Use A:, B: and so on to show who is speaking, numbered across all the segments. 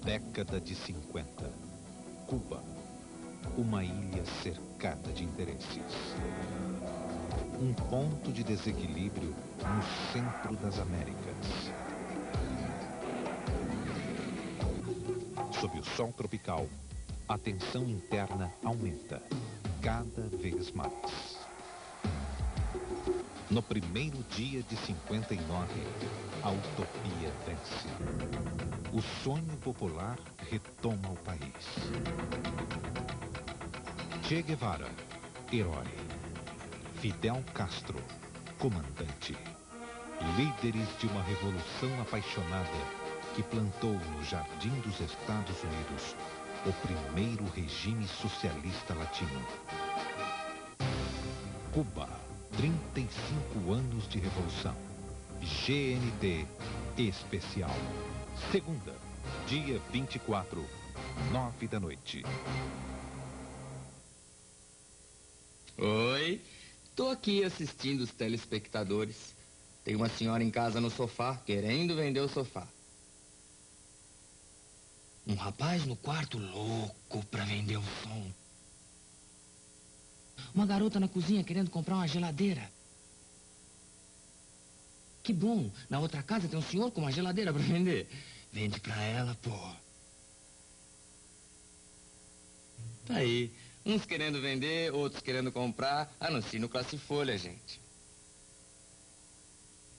A: Década de 50. Cuba. Uma ilha cercada de interesses. Um ponto de desequilíbrio no centro das Américas. Sob o sol tropical, a tensão interna aumenta cada vez mais. No primeiro dia de 59, a utopia vence. O sonho popular retoma o país. Che Guevara, herói. Fidel Castro, comandante. Líderes de uma revolução apaixonada que plantou no jardim dos Estados Unidos o primeiro regime socialista latino. Cuba, 35 anos de revolução. GNT especial. Segunda, dia 24, 9 da noite.
B: Oi, tô aqui assistindo os telespectadores. Tem uma senhora em casa no sofá, querendo vender o sofá. Um rapaz no quarto louco pra vender o som. Uma garota na cozinha querendo comprar uma geladeira. Que bom, na outra casa tem um senhor com uma geladeira pra vender. Vende pra ela, pô. Tá aí, uns querendo vender, outros querendo comprar. Anuncie no Classe Folha, gente.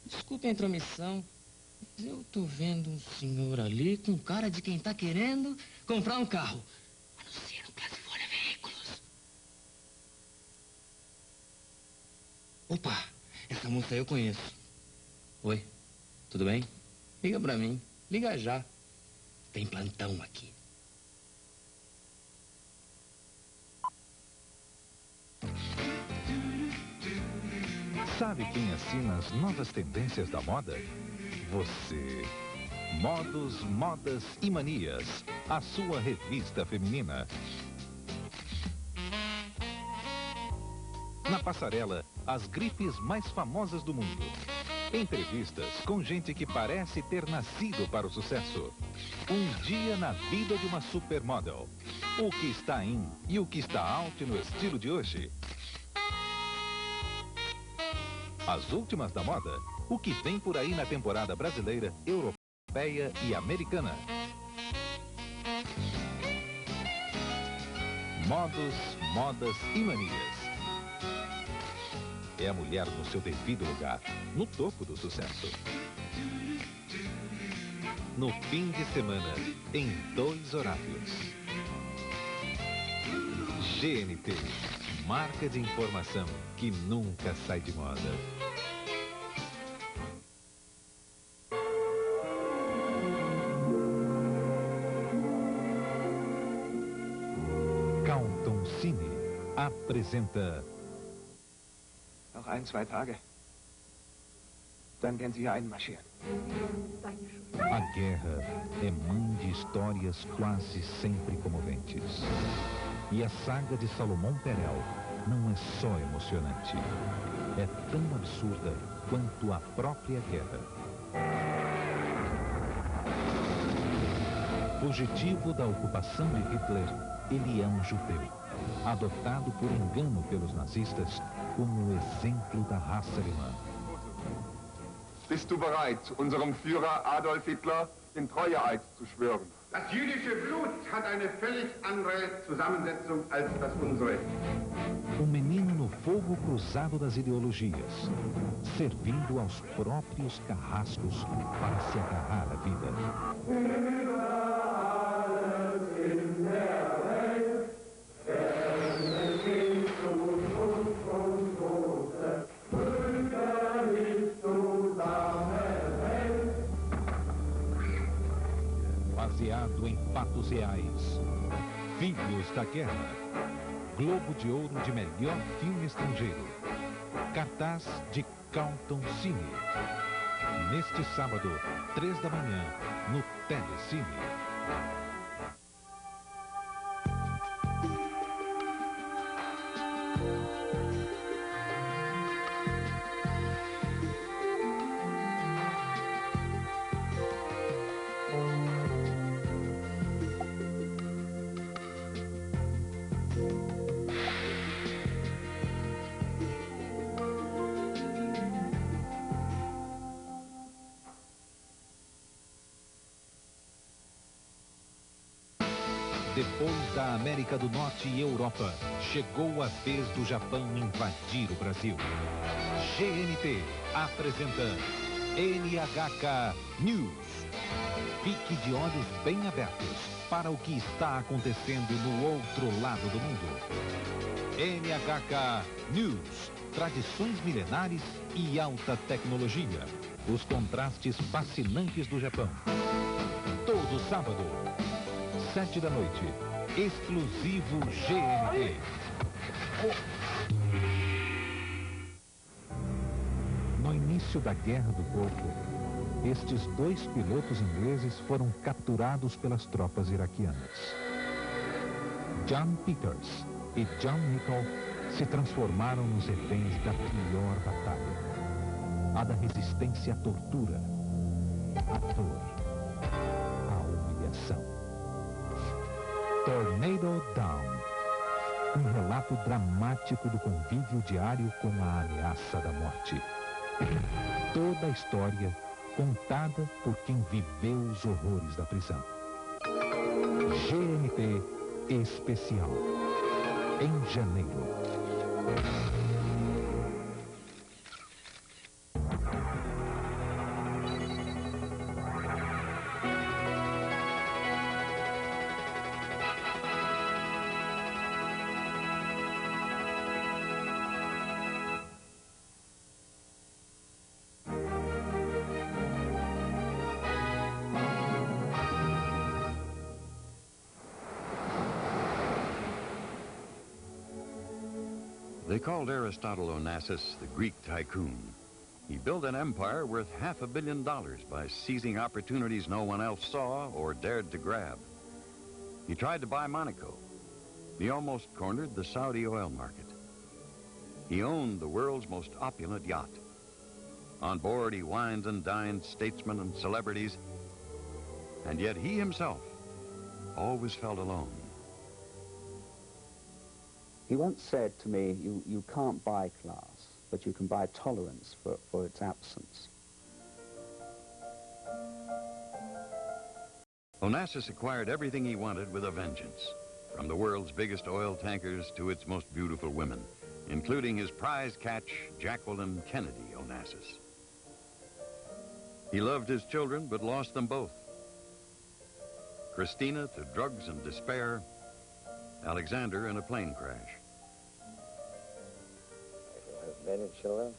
B: Desculpe a intromissão, mas eu tô vendo um senhor ali com cara de quem tá querendo comprar um carro. Anuncie no Classe Folha Veículos. Opa, essa moça eu conheço. Oi, tudo bem? Liga pra mim, liga já. Tem plantão aqui.
A: Sabe quem assina as novas tendências da moda? Você. Modos, Modas e Manias, a sua revista feminina. Na passarela, as grifes mais famosas do mundo. Entrevistas com gente que parece ter nascido para o sucesso. Um dia na vida de uma supermodel. O que está in e o que está out no estilo de hoje. As últimas da moda. O que vem por aí na temporada brasileira, europeia e americana. Modos, Modas e Manias. É a mulher no seu devido lugar, no topo do sucesso. No fim de semana, em 2 horários. GNT, marca de informação que nunca sai de moda. Countdown Cine apresenta...
C: Noch 1, 2 Tage. Dann können Sie hier einmarschieren.
A: A guerra é mãe de histórias quase sempre comoventes. E a saga de Salomão Perel não é só emocionante. É tão absurda quanto a própria guerra. Fugitivo da ocupação de Hitler, ele é um judeu, adotado por engano pelos nazistas como exemplo da raça alemã.
D: Bist du bereit, unserem Führer Adolf Hitler den Treueeid zu schwören?
E: Das jüdische Blut hat eine völlig andere Zusammensetzung als das unsere.
A: Um menino no fogo cruzado das ideologias, servindo aos próprios carrascos para se agarrar à vida. Baseado em fatos reais. Filhos da Guerra. Globo de Ouro de melhor filme estrangeiro. Cartaz de Countdown Cine. Neste sábado, 3 da manhã, no Telecine. Depois da América do Norte e Europa, chegou a vez do Japão invadir o Brasil. GNT apresenta NHK News. Fique de olhos bem abertos para o que está acontecendo no outro lado do mundo. NHK News. Tradições milenares e alta tecnologia. Os contrastes fascinantes do Japão. Todo sábado, 7 da noite. Exclusivo GNT. No início da Guerra do Golfo, estes dois pilotos ingleses foram capturados pelas tropas iraquianas. John Peters e John Nichol se transformaram nos reféns da pior batalha. A da resistência à tortura, à dor, à humilhação. Tornado Down. Um relato dramático do convívio diário com a ameaça da morte. Toda a história contada por quem viveu os horrores da prisão. GNT Especial. Em janeiro.
F: They called Aristotle Onassis the Greek tycoon. He built an empire worth $500 million by seizing opportunities no one else saw or dared to grab. He tried to buy Monaco. He almost cornered the Saudi oil market. He owned the world's most opulent yacht. On board, he wined and dined statesmen and celebrities, and yet he himself always felt alone.
G: He once said to me, you can't buy class, but you can buy tolerance for its absence.
F: Onassis acquired everything he wanted with a vengeance, from the world's biggest oil tankers to its most beautiful women, including his prize catch, Jacqueline Kennedy Onassis. He loved his children, but lost them both. Christina to drugs and despair, Alexander in a plane crash.
H: Many children,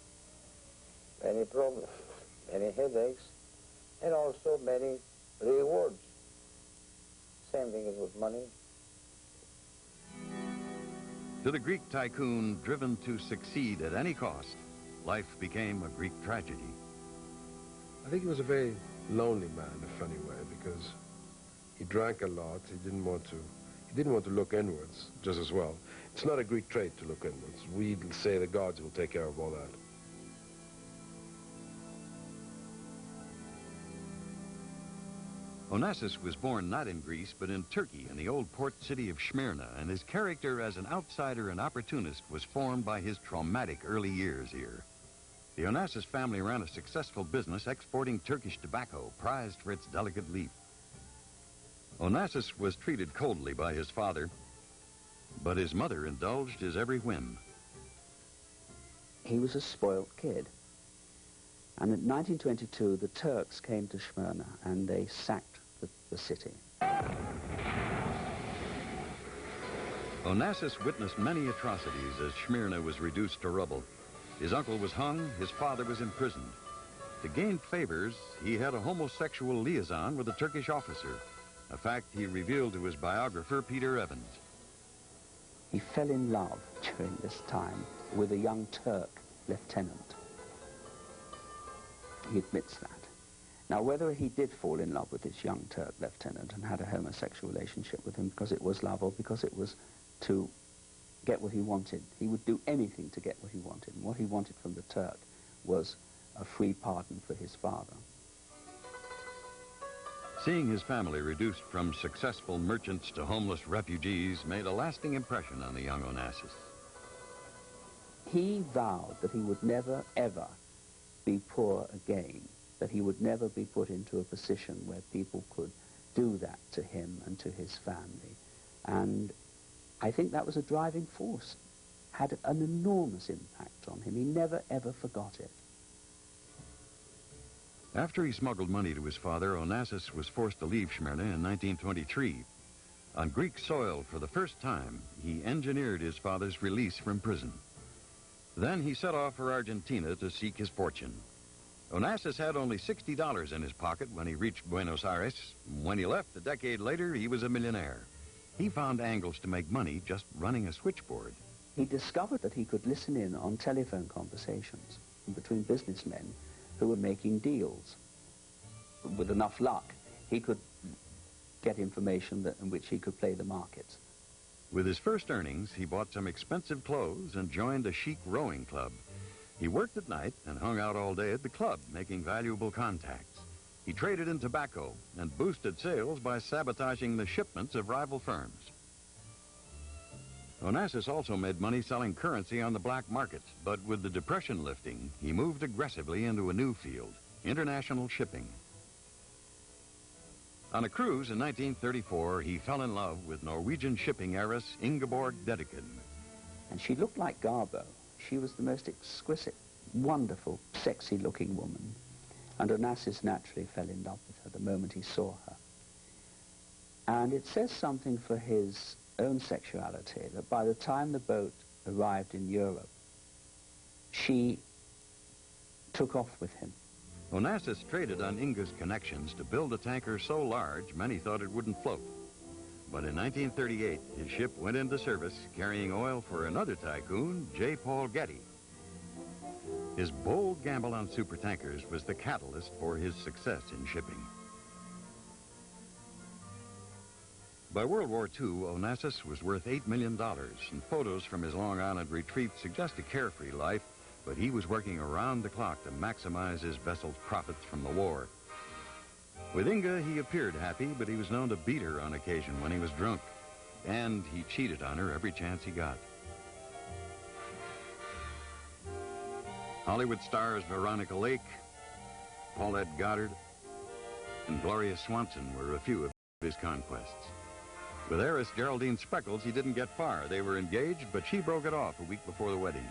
H: many problems, many headaches, and also many rewards. Same thing as with money.
F: To the Greek tycoon driven to succeed at any cost, life became a Greek tragedy.
I: I think he was a very lonely man in a funny way, because he drank a lot. He didn't want to look inwards just as well. It's not a Greek trait to look inwards. We say the gods will take care of all that.
F: Onassis was born not in Greece, but in Turkey, in the old port city of Smyrna, and his character as an outsider and opportunist was formed by his traumatic early years here. The Onassis family ran a successful business exporting Turkish tobacco, prized for its delicate leaf. Onassis was treated coldly by his father, but his mother indulged his every whim.
G: He was a spoilt kid. And in 1922, the Turks came to Smyrna and they sacked the city.
F: Onassis witnessed many atrocities as Smyrna was reduced to rubble. His uncle was hung, his father was imprisoned. To gain favors, he had a homosexual liaison with a Turkish officer, a fact he revealed to his biographer, Peter Evans.
G: He fell in love during this time with a young Turk lieutenant. He admits that. Now, whether he did fall in love with this young Turk lieutenant and had a homosexual relationship with him because it was love or because it was to get what he wanted, he would do anything to get what he wanted. And what he wanted from the Turk was a free pardon for his father.
F: Seeing his family reduced from successful merchants to homeless refugees made a lasting impression on the young Onassis.
G: He vowed that he would never, ever be poor again, that he would never be put into a position where people could do that to him and to his family. And I think that was a driving force. Had an enormous impact on him. He never, ever forgot it.
F: After he smuggled money to his father, Onassis was forced to leave Smyrna in 1923. On Greek soil, for the first time, he engineered his father's release from prison. Then he set off for Argentina to seek his fortune. Onassis had only $60 in his pocket when he reached Buenos Aires. When he left a decade later, he was a millionaire. He found angles to make money just running a switchboard.
G: He discovered that he could listen in on telephone conversations between businessmen who were making deals. With enough luck, he could get information in which he could play the markets.
F: With his first earnings, he bought some expensive clothes and joined a chic rowing club. He worked at night and hung out all day at the club, making valuable contacts. He traded in tobacco and boosted sales by sabotaging the shipments of rival firms. Onassis also made money selling currency on the black market, but with the depression lifting, he moved aggressively into a new field, international shipping. On a cruise in 1934, he fell in love with Norwegian shipping heiress Ingeborg Dedekind.
G: And she looked like Garbo. She was the most exquisite, wonderful, sexy-looking woman. And Onassis naturally fell in love with her the moment he saw her. And it says something for his own sexuality that by the time the boat arrived in Europe, she took off with him.
F: Onassis traded on Inge's connections to build a tanker so large many thought it wouldn't float. But in 1938, his ship went into service carrying oil for another tycoon, J. Paul Getty. His bold gamble on supertankers was the catalyst for his success in shipping. By World War II, Onassis was worth $8 million, and photos from his Long Island retreat suggest a carefree life, but he was working around the clock to maximize his vessel's profits from the war. With Inge, he appeared happy, but he was known to beat her on occasion when he was drunk, and he cheated on her every chance he got. Hollywood stars Veronica Lake, Paulette Goddard, and Gloria Swanson were a few of his conquests. With heiress Geraldine Spreckles, he didn't get far. They were engaged, but she broke it off a week before the wedding.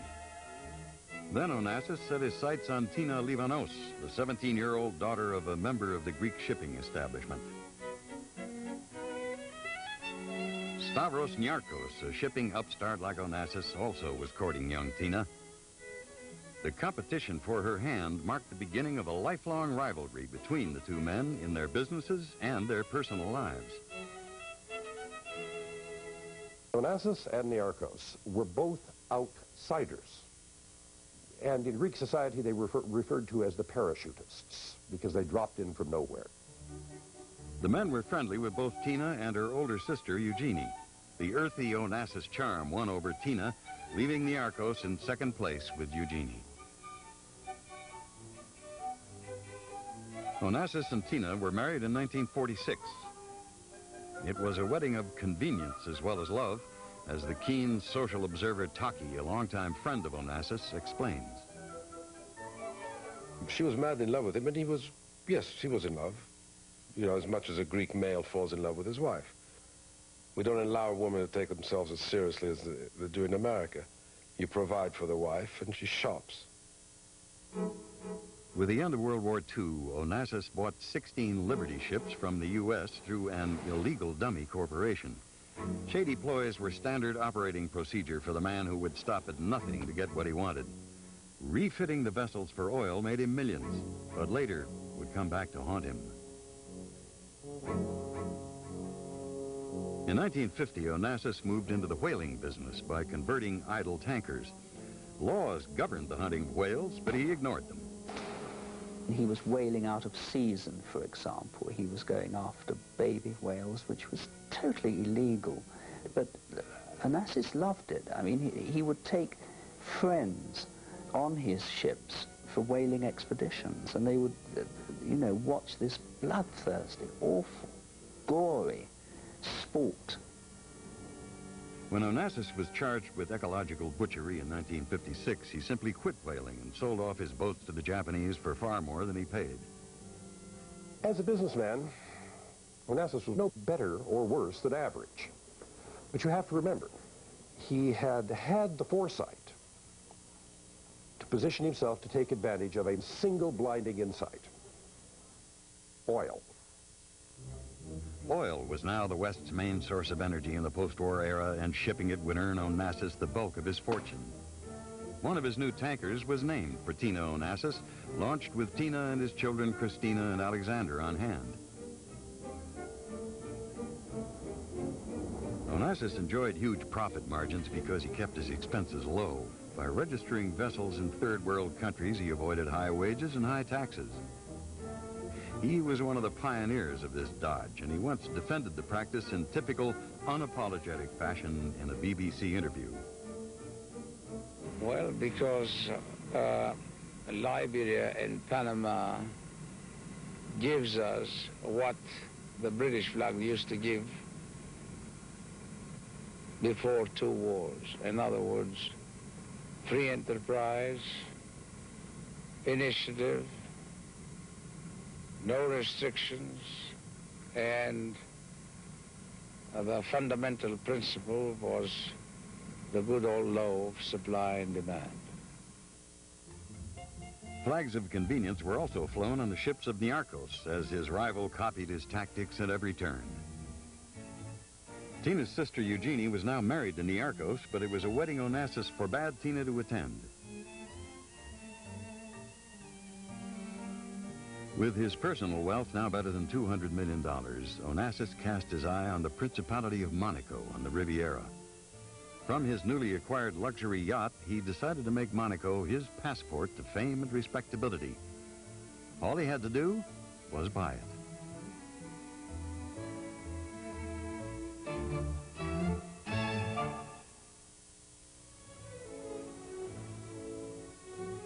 F: Then Onassis set his sights on Tina Livanos, the 17-year-old daughter of a member of the Greek shipping establishment. Stavros Niarchos, a shipping upstart like Onassis, also was courting young Tina. The competition for her hand marked the beginning of a lifelong rivalry between the two men in their businesses and their personal lives.
I: Onassis and Niarchos were both outsiders. And in Greek society, they were referred to as the parachutists because they dropped in from nowhere.
F: The men were friendly with both Tina and her older sister, Eugenie. The earthy Onassis charm won over Tina, leaving Niarchos in second place with Eugenie. Onassis and Tina were married in 1946. It was a wedding of convenience as well as love, as the keen social observer Taki, a longtime friend of Onassis, explains.
I: She was madly in love with him, and he was, yes, she was in love. You know, as much as a Greek male falls in love with his wife. We don't allow women to take themselves as seriously as they do in America. You provide for the wife, and she shops.
F: With the end of World War II, Onassis bought 16 Liberty ships from the U.S. through an illegal dummy corporation. Shady ploys were standard operating procedure for the man who would stop at nothing to get what he wanted. Refitting the vessels for oil made him millions, but later would come back to haunt him. In 1950, Onassis moved into the whaling business by converting idle tankers. Laws governed the hunting of whales, but he ignored them.
G: He was whaling out of season, for example. He was going after baby whales, which was totally illegal. But Onassis loved it. I mean, he would take friends on his ships for whaling expeditions, and they would, you know, watch this bloodthirsty, awful, gory sport.
F: When Onassis was charged with ecological butchery in 1956, he simply quit whaling and sold off his boats to the Japanese for far more than he paid.
I: As a businessman, Onassis was no better or worse than average. But you have to remember, he had had the foresight to position himself to take advantage of a single blinding insight: oil.
F: Oil was now the West's main source of energy in the post-war era, and shipping it would earn Onassis the bulk of his fortune. One of his new tankers was named for Tina Onassis, launched with Tina and his children Christina and Alexander on hand. Onassis enjoyed huge profit margins because he kept his expenses low. By registering vessels in third world countries, he avoided high wages and high taxes. He was one of the pioneers of this dodge, and he once defended the practice in typical unapologetic fashion in a BBC interview.
H: Well, because Liberia and Panama gives us what the British flag used to give before 2 wars. In other words, free enterprise, initiative, no restrictions, and the fundamental principle was the good old law of supply and demand.
F: Flags of convenience were also flown on the ships of Niarchos, as his rival copied his tactics at every turn. Tina's sister Eugenie was now married to Niarchos, but it was a wedding Onassis forbade Tina to attend. With his personal wealth now better than $200 million, Onassis cast his eye on the Principality of Monaco on the Riviera. From his newly acquired luxury yacht, he decided to make Monaco his passport to fame and respectability. All he had to do was buy it.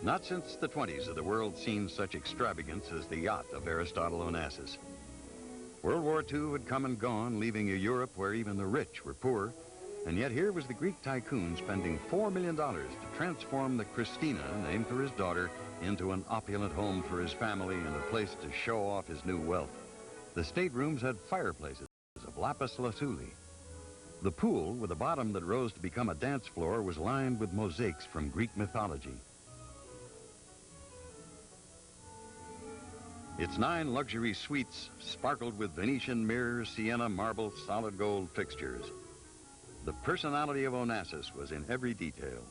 F: Not since the 20s had the world seen such extravagance as the yacht of Aristotle Onassis. World War II had come and gone, leaving a Europe where even the rich were poor. And yet here was the Greek tycoon spending $4 million to transform the Christina, named for his daughter, into an opulent home for his family and a place to show off his new wealth. The staterooms had fireplaces of lapis lazuli. The pool, with a bottom that rose to become a dance floor, was lined with mosaics from Greek mythology. Its 9 luxury suites sparkled with Venetian mirrors, sienna marble, solid gold fixtures. The personality of Onassis was in every detail.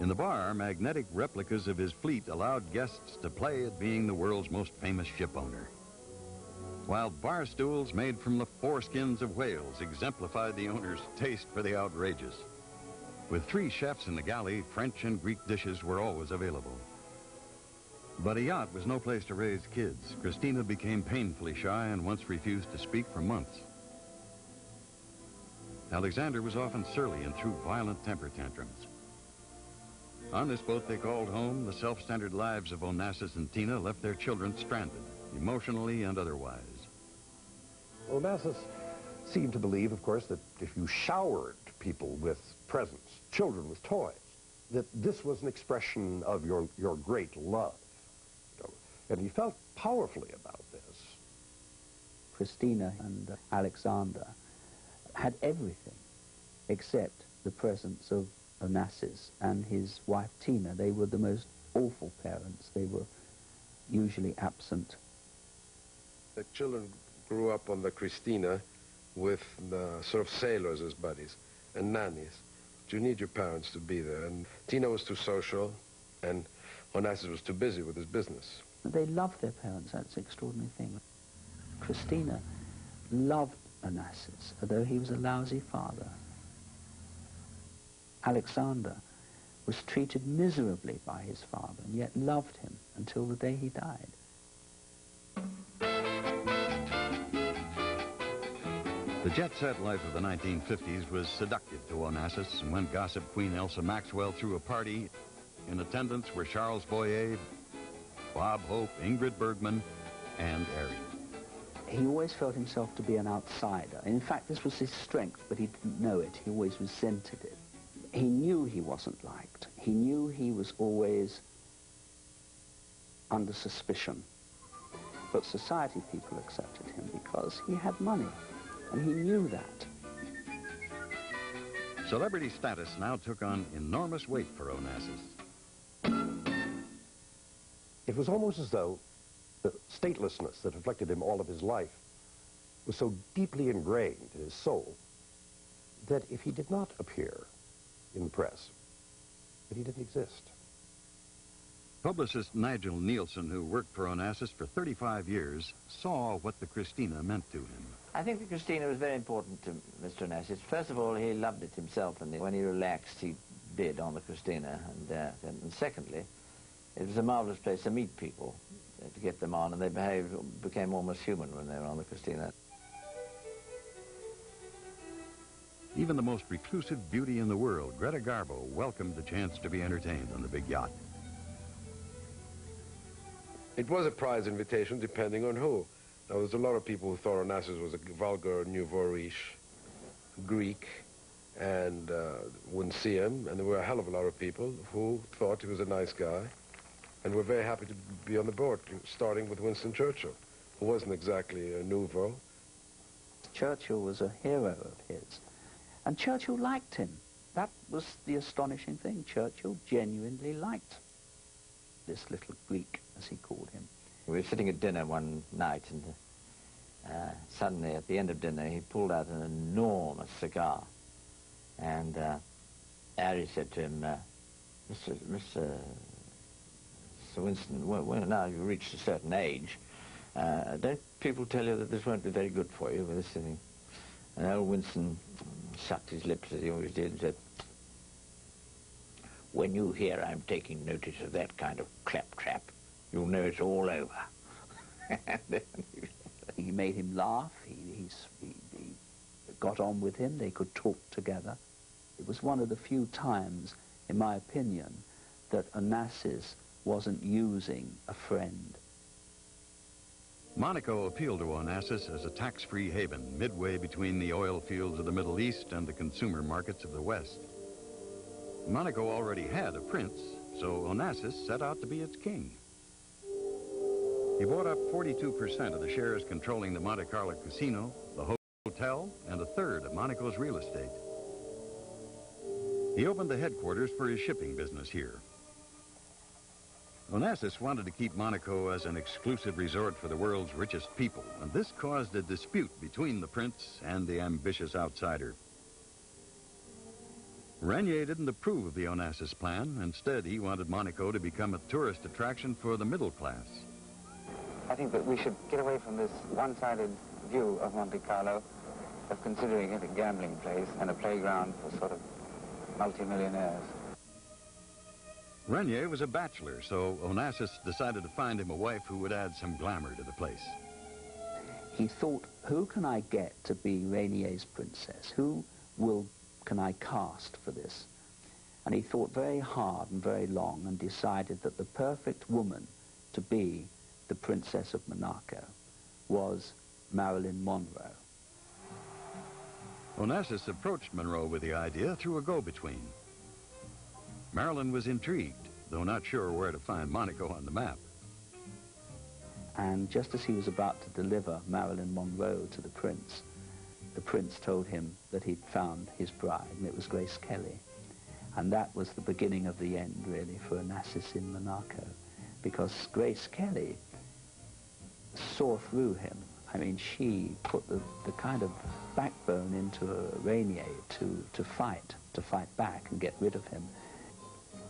F: In the bar, magnetic replicas of his fleet allowed guests to play at being the world's most famous ship owner. While bar stools made from the foreskins of whales exemplified the owner's taste for the outrageous. With 3 chefs in the galley, French and Greek dishes were always available. But a yacht was no place to raise kids. Christina became painfully shy and once refused to speak for months. Alexander was often surly and threw violent temper tantrums. On this boat they called home, the self-centered lives of Onassis and Tina left their children stranded, emotionally and otherwise.
I: Onassis seemed to believe, of course, that if you showered people with presents, children with toys, that this was an expression of your great love. And he felt powerfully about this.
G: Christina and Alexander had everything except the presence of Onassis and his wife Tina. They were the most awful parents. They were usually absent.
I: The children grew up on the Christina with the sort of sailors as buddies and nannies. But you need your parents to be there. And Tina was too social, and Onassis was too busy with his business.
G: They loved their parents. That's the extraordinary thing. Christina loved Onassis, although he was a lousy father. Alexander was treated miserably by his father, and yet loved him until the day he died.
F: The jet-set life of the 1950s was seductive to Onassis, and when gossip queen Elsa Maxwell threw a party, in attendance were Charles Boyer, Bob Hope, Ingrid Bergman, and Aries.
G: He always felt himself to be an outsider. In fact, this was his strength, but he didn't know it. He always resented it. He knew he wasn't liked. He knew he was always under suspicion. But society people accepted him because he had money, and he knew that.
F: Celebrity status now took on enormous weight for Onassis.
J: It was almost as though the statelessness that afflicted him all of his life was so deeply ingrained in his soul that if he did not appear in the press, that he didn't exist.
F: Publicist Nigel Nielsen, who worked for Onassis for 35 years, saw what the Christina meant to him.
K: I think the Christina was very important to Mr. Onassis. First of all, he loved it himself, and when he relaxed, he bid on the Christina. And secondly, it was a marvelous place to meet people, to get them on, and they became almost human when they were on the Christina.
F: Even the most reclusive beauty in the world, Greta Garbo, welcomed the chance to be entertained on the big yacht.
I: It was a prize invitation, depending on who. Now, there's a lot of people who thought Onassis was a vulgar, nouveau riche, Greek, and wouldn't see him. And there were a hell of a lot of people who thought he was a nice guy and were very happy to be on the board, starting with Winston Churchill, who wasn't exactly a nouveau.
G: Churchill was a hero of his, and Churchill liked him. That was the astonishing thing. Churchill genuinely liked this little Greek, as he called him.
K: We were sitting at dinner one night, and suddenly, at the end of dinner, he pulled out an enormous cigar. And Harry said to him, Mr. Winston, well, now you've reached a certain age, don't people tell you that this won't be very good for you with this thing? And old Winston sucked his lips, as he always did, and said, when you hear I'm taking notice of that kind of claptrap, you'll know it's all over.
G: He made him laugh. He got on with him. They could talk together. It was one of the few times, in my opinion, that Onassis wasn't using a friend.
F: Monaco appealed to Onassis as a tax-free haven midway between the oil fields of the Middle East and the consumer markets of the West. Monaco already had a prince, so Onassis set out to be its king. He bought up 42% of the shares controlling the Monte Carlo casino, the hotel, and a third of Monaco's real estate. He opened the headquarters for his shipping business here. Onassis wanted to keep Monaco as an exclusive resort for the world's richest people, and this caused a dispute between the prince and the ambitious outsider. Regnier didn't approve of the Onassis plan. Instead, he wanted Monaco to become a tourist attraction for the middle class.
L: I think that we should get away from this one-sided view of Monte Carlo, of considering it a gambling place and a playground for sort of multimillionaires.
F: Regnier was a bachelor, so Onassis decided to find him a wife who would add some glamour to the place.
G: He thought, who can I get to be Regnier's princess? Who can I cast for this? And he thought very hard and very long and decided that the perfect woman to be the Princess of Monaco was Marilyn Monroe.
F: Onassis approached Monroe with the idea through a go-between. Marilyn was intrigued, though not sure where to find Monaco on the map.
G: And just as he was about to deliver Marilyn Monroe to the prince told him that he'd found his bride, and it was Grace Kelly. And that was the beginning of the end, really, for Onassis in Monaco, because Grace Kelly saw through him. I mean, she put the kind of backbone into Regnier to fight back and get rid of him.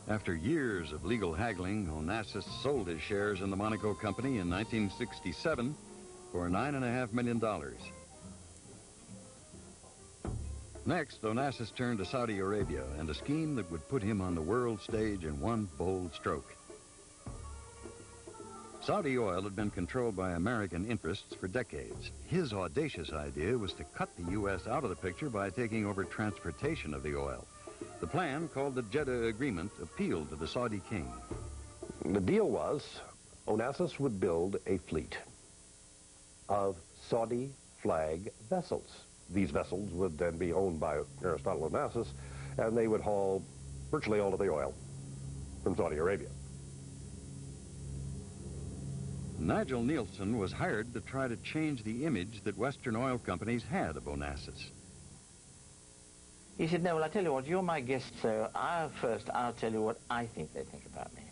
F: After years of legal haggling, Onassis sold his shares in the Monaco company in 1967 for $9.5 million. Next, Onassis turned to Saudi Arabia and a scheme that would put him on the world stage in one bold stroke. Saudi oil had been controlled by American interests for decades. His audacious idea was to cut the U.S. out of the picture by taking over transportation of the oil. The plan, called the Jeddah Agreement, appealed to the Saudi king.
J: The deal was Onassis would build a fleet of Saudi flag vessels. These vessels would then be owned by Aristotle Onassis, and they would haul virtually all of the oil from Saudi Arabia.
F: Nigel Nielsen was hired to try to change the image that Western oil companies had of Onassis.
K: He said, no, well, I tell you what, you're my guest, so I'll tell you what I think they think about me.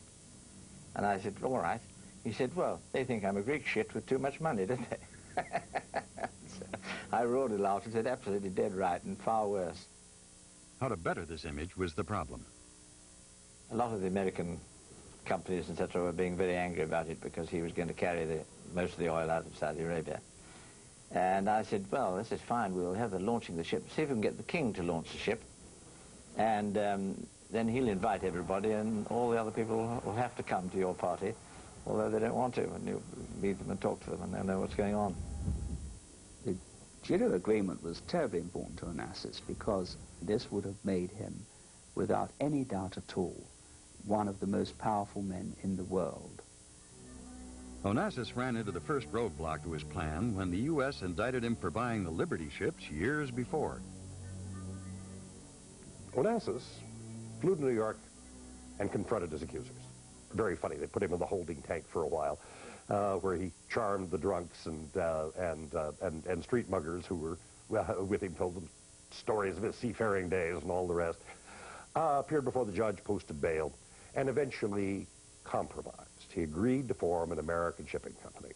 K: And I said, all right. He said, well, they think I'm a Greek shit with too much money, don't they? So I roared a laugh and said, absolutely dead right, and far worse.
F: How to better this image was the problem.
K: A lot of the American companies, etc., were being very angry about it because he was going to carry most of the oil out of Saudi Arabia. And I said, well, this is fine. We'll have the launching the ship. See if we can get the king to launch the ship. And then he'll invite everybody, and all the other people will have to come to your party, although they don't want to. And you'll meet them and talk to them, and they'll know what's going on.
G: The Jeddah Agreement was terribly important to Onassis because this would have made him, without any doubt at all, one of the most powerful men in the world.
F: Onassis ran into the first roadblock to his plan when the U.S. indicted him for buying the Liberty ships years before.
J: Onassis flew to New York and confronted his accusers. Very funny. They put him in the holding tank for a while, where he charmed the drunks and street muggers who were with him, told them stories of his seafaring days and all the rest. Appeared before the judge, posted bail, and eventually compromised. He agreed to form an American shipping company.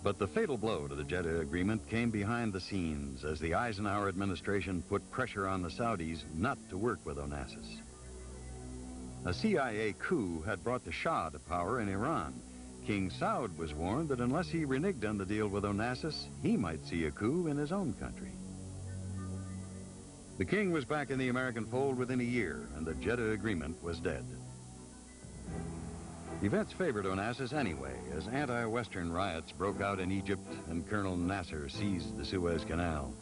F: But the fatal blow to the Jeddah Agreement came behind the scenes as the Eisenhower administration put pressure on the Saudis not to work with Onassis. A CIA coup had brought the Shah to power in Iran. King Saud was warned that unless he reneged on the deal with Onassis, he might see a coup in his own country. The king was back in the American fold within a year, and the Jeddah Agreement was dead. Events favored Onassis anyway, as anti-Western riots broke out in Egypt and Colonel Nasser seized the Suez Canal.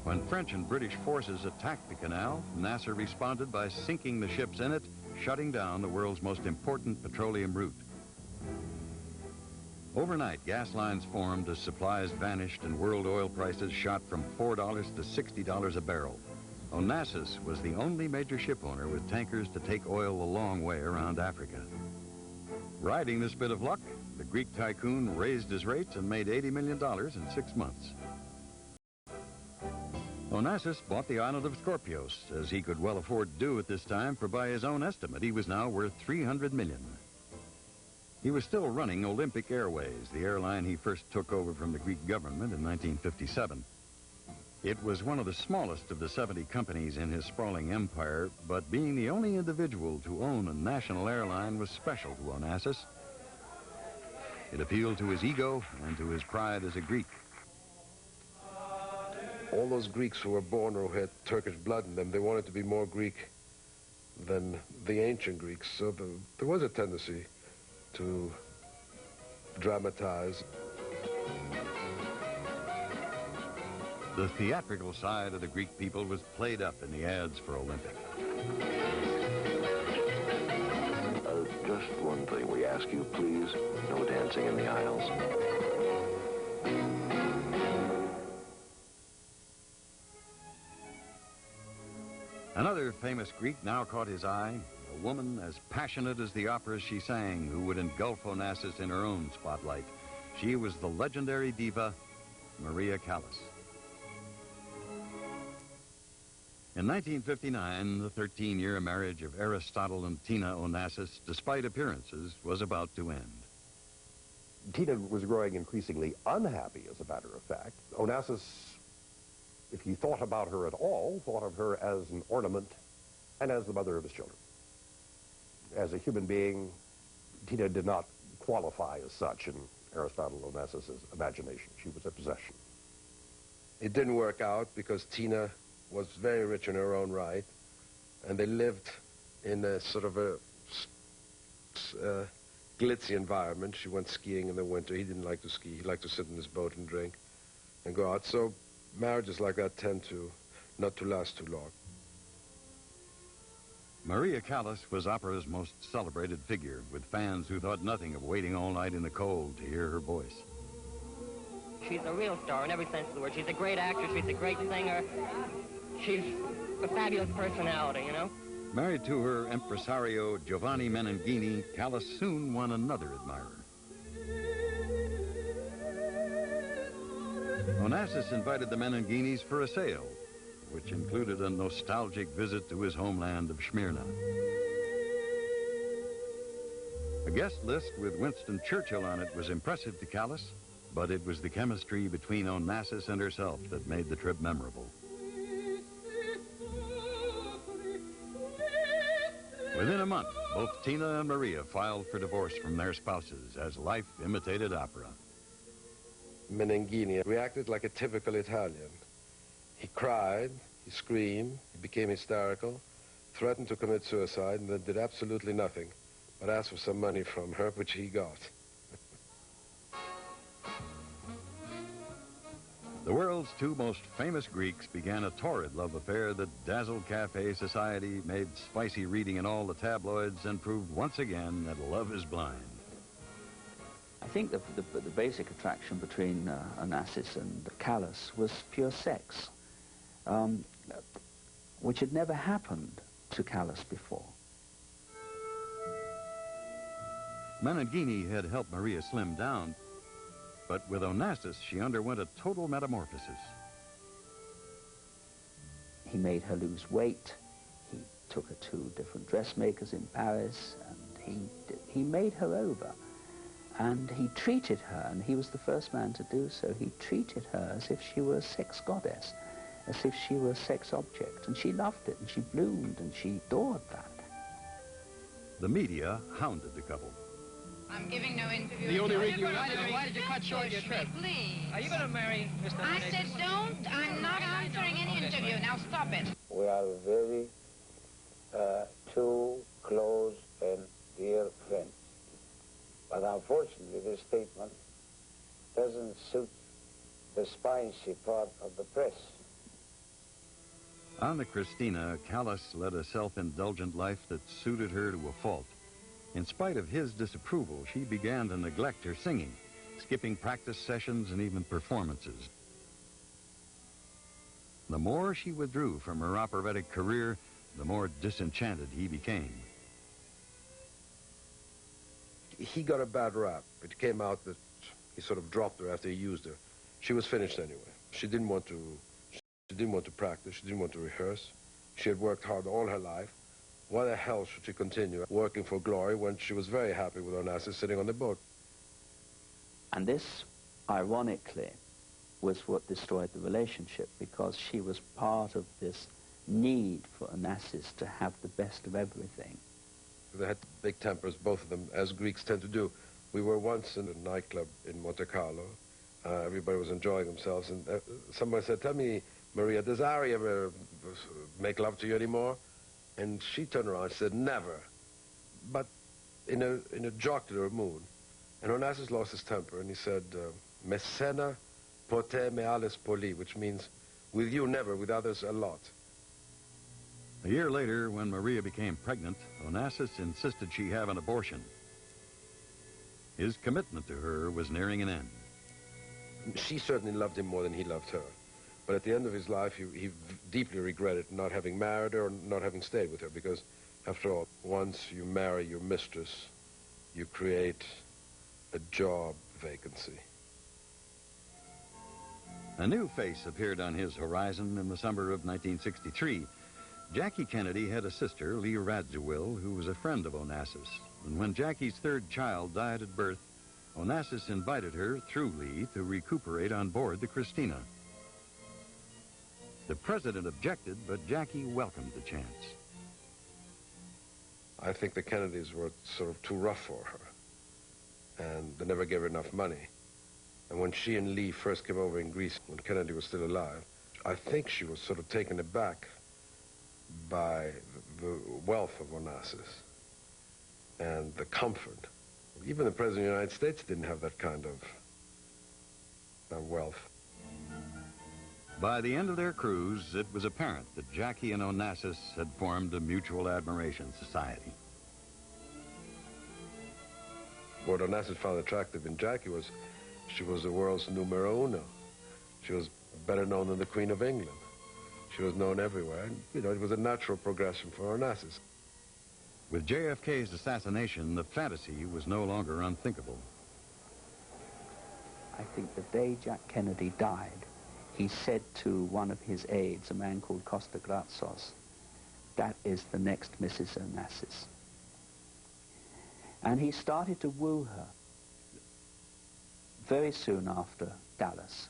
F: When French and British forces attacked the canal, Nasser responded by sinking the ships in it, shutting down the world's most important petroleum route. Overnight, gas lines formed as supplies vanished and world oil prices shot from $4 to $60 a barrel. Onassis was the only major ship owner with tankers to take oil a long way around Africa. Riding this bit of luck, the Greek tycoon raised his rates and made $80 million in 6 months. Onassis bought the island of Scorpios, as he could well afford to do at this time, for by his own estimate, he was now worth $300 million. He was still running Olympic Airways, the airline he first took over from the Greek government in 1957. It was one of the smallest of the 70 companies in his sprawling empire, but being the only individual to own a national airline was special to Onassis. It appealed to his ego and to his pride as a Greek.
I: All those Greeks who were born or who had Turkish blood in them, they wanted to be more Greek than the ancient Greeks. So there was a tendency to dramatize.
F: The theatrical side of the Greek people was played up in the ads for Olympic.
M: Just one thing we ask you, please. No dancing in the aisles.
F: Another famous Greek now caught his eye, a woman as passionate as the operas she sang, who would engulf Onassis in her own spotlight. She was the legendary diva, Maria Callas. In 1959, the 13-year marriage of Aristotle and Tina Onassis, despite appearances, was about to end.
J: Tina was growing increasingly unhappy, as a matter of fact. Onassis, if he thought about her at all, thought of her as an ornament and as the mother of his children. As a human being, Tina did not qualify as such in Aristotle Onassis' imagination. She was a possession.
I: It didn't work out because Tina was very rich in her own right, and they lived in a sort of a glitzy environment. She went skiing in the winter. He didn't like to ski. He liked to sit in his boat and drink and go out. So marriages like that tend to not to last too long.
F: Maria Callas was opera's most celebrated figure, with fans who thought nothing of waiting all night in the cold to hear her voice.
N: She's a real star in every sense of the word. She's a great actress. She's a great singer. She's a fabulous personality, you know?
F: Married to her impresario Giovanni Menenghini, Callas soon won another admirer. Onassis invited the Menenghinis for a sail. which included a nostalgic visit to his homeland of Smyrna. A guest list with Winston Churchill on it was impressive to Callas, but it was the chemistry between Onassis and herself that made the trip memorable. Within a month, both Tina and Maria filed for divorce from their spouses as life imitated opera.
I: Menenghini reacted like a typical Italian. He cried, he screamed, he became hysterical, threatened to commit suicide, and then did absolutely nothing but asked for some money from her, which he got.
F: The world's two most famous Greeks began a torrid love affair that dazzled cafe society, made spicy reading in all the tabloids, and proved once again that love is blind.
G: I think the basic attraction between Onassis and Callas was pure sex, which had never happened to Callas before.
F: Menenghini had helped Maria slim down, but with Onassis, she underwent a total metamorphosis.
G: He made her lose weight. He took her to different dressmakers in Paris, and he made her over. And he treated her, and he was the first man to do so, he treated her as if she were a sex goddess, as if she were a sex object. And she loved it, and she bloomed, and she adored that.
F: The media hounded the couple.
O: I'm giving no interview.
N: The only reason why did you cut short your trip?
O: Please.
N: Are you going to marry Mr.
O: I said don't. I'm not answering any interview. Now stop it.
H: We are very two close and dear friends. But unfortunately, this statement doesn't suit the spicy part of the press.
F: On the Christina, Callas led a self-indulgent life that suited her to a fault. In spite of his disapproval, she began to neglect her singing, skipping practice sessions and even performances. The more she withdrew from her operatic career, the more disenchanted he became.
I: He got a bad rap. It came out that he sort of dropped her after he used her. She was finished anyway. She didn't want to practice. She didn't want to rehearse. She had worked hard all her life. Why the hell should she continue working for glory when she was very happy with Onassis sitting on the boat?
G: And this, ironically, was what destroyed the relationship, because she was part of this need for Onassis to have the best of everything.
I: They had big tempers, both of them, as Greeks tend to do. We were once in a nightclub in Monte Carlo. Everybody was enjoying themselves, and someone said, "Tell me, Maria, does Ari ever make love to you anymore?" And she turned around and said, "Never," but in a jocular mood. And Onassis lost his temper, and he said, "Messena pote me alis poli," which means, "With you, never, with others, a lot."
F: A year later, when Maria became pregnant, Onassis insisted she have an abortion. His commitment to her was nearing an end.
I: She certainly loved him more than he loved her. But at the end of his life, he deeply regretted not having married her or not having stayed with her, because, after all, once you marry your mistress, you create a job vacancy.
F: A new face appeared on his horizon in the summer of 1963. Jackie Kennedy had a sister, Lee Radziwill, who was a friend of Onassis. And when Jackie's third child died at birth, Onassis invited her, through Lee, to recuperate on board the Christina. The president objected, but Jackie welcomed the chance.
I: I think the Kennedys were sort of too rough for her, and they never gave her enough money. And when she and Lee first came over in Greece, when Kennedy was still alive, I think she was sort of taken aback by the wealth of Onassis and the comfort. Even the President of the United States didn't have that kind of wealth.
F: By the end of their cruise, it was apparent that Jackie and Onassis had formed a mutual admiration society.
I: What Onassis found attractive in Jackie was she was the world's numero uno. She was better known than the Queen of England. She was known everywhere, and, you know, it was a natural progression for Onassis.
F: With JFK's assassination, the fantasy was no longer unthinkable.
G: I think the day Jack Kennedy died, he said to one of his aides, a man called Costa Gratsos, "That is the next Mrs. Onassis." And he started to woo her very soon after Dallas.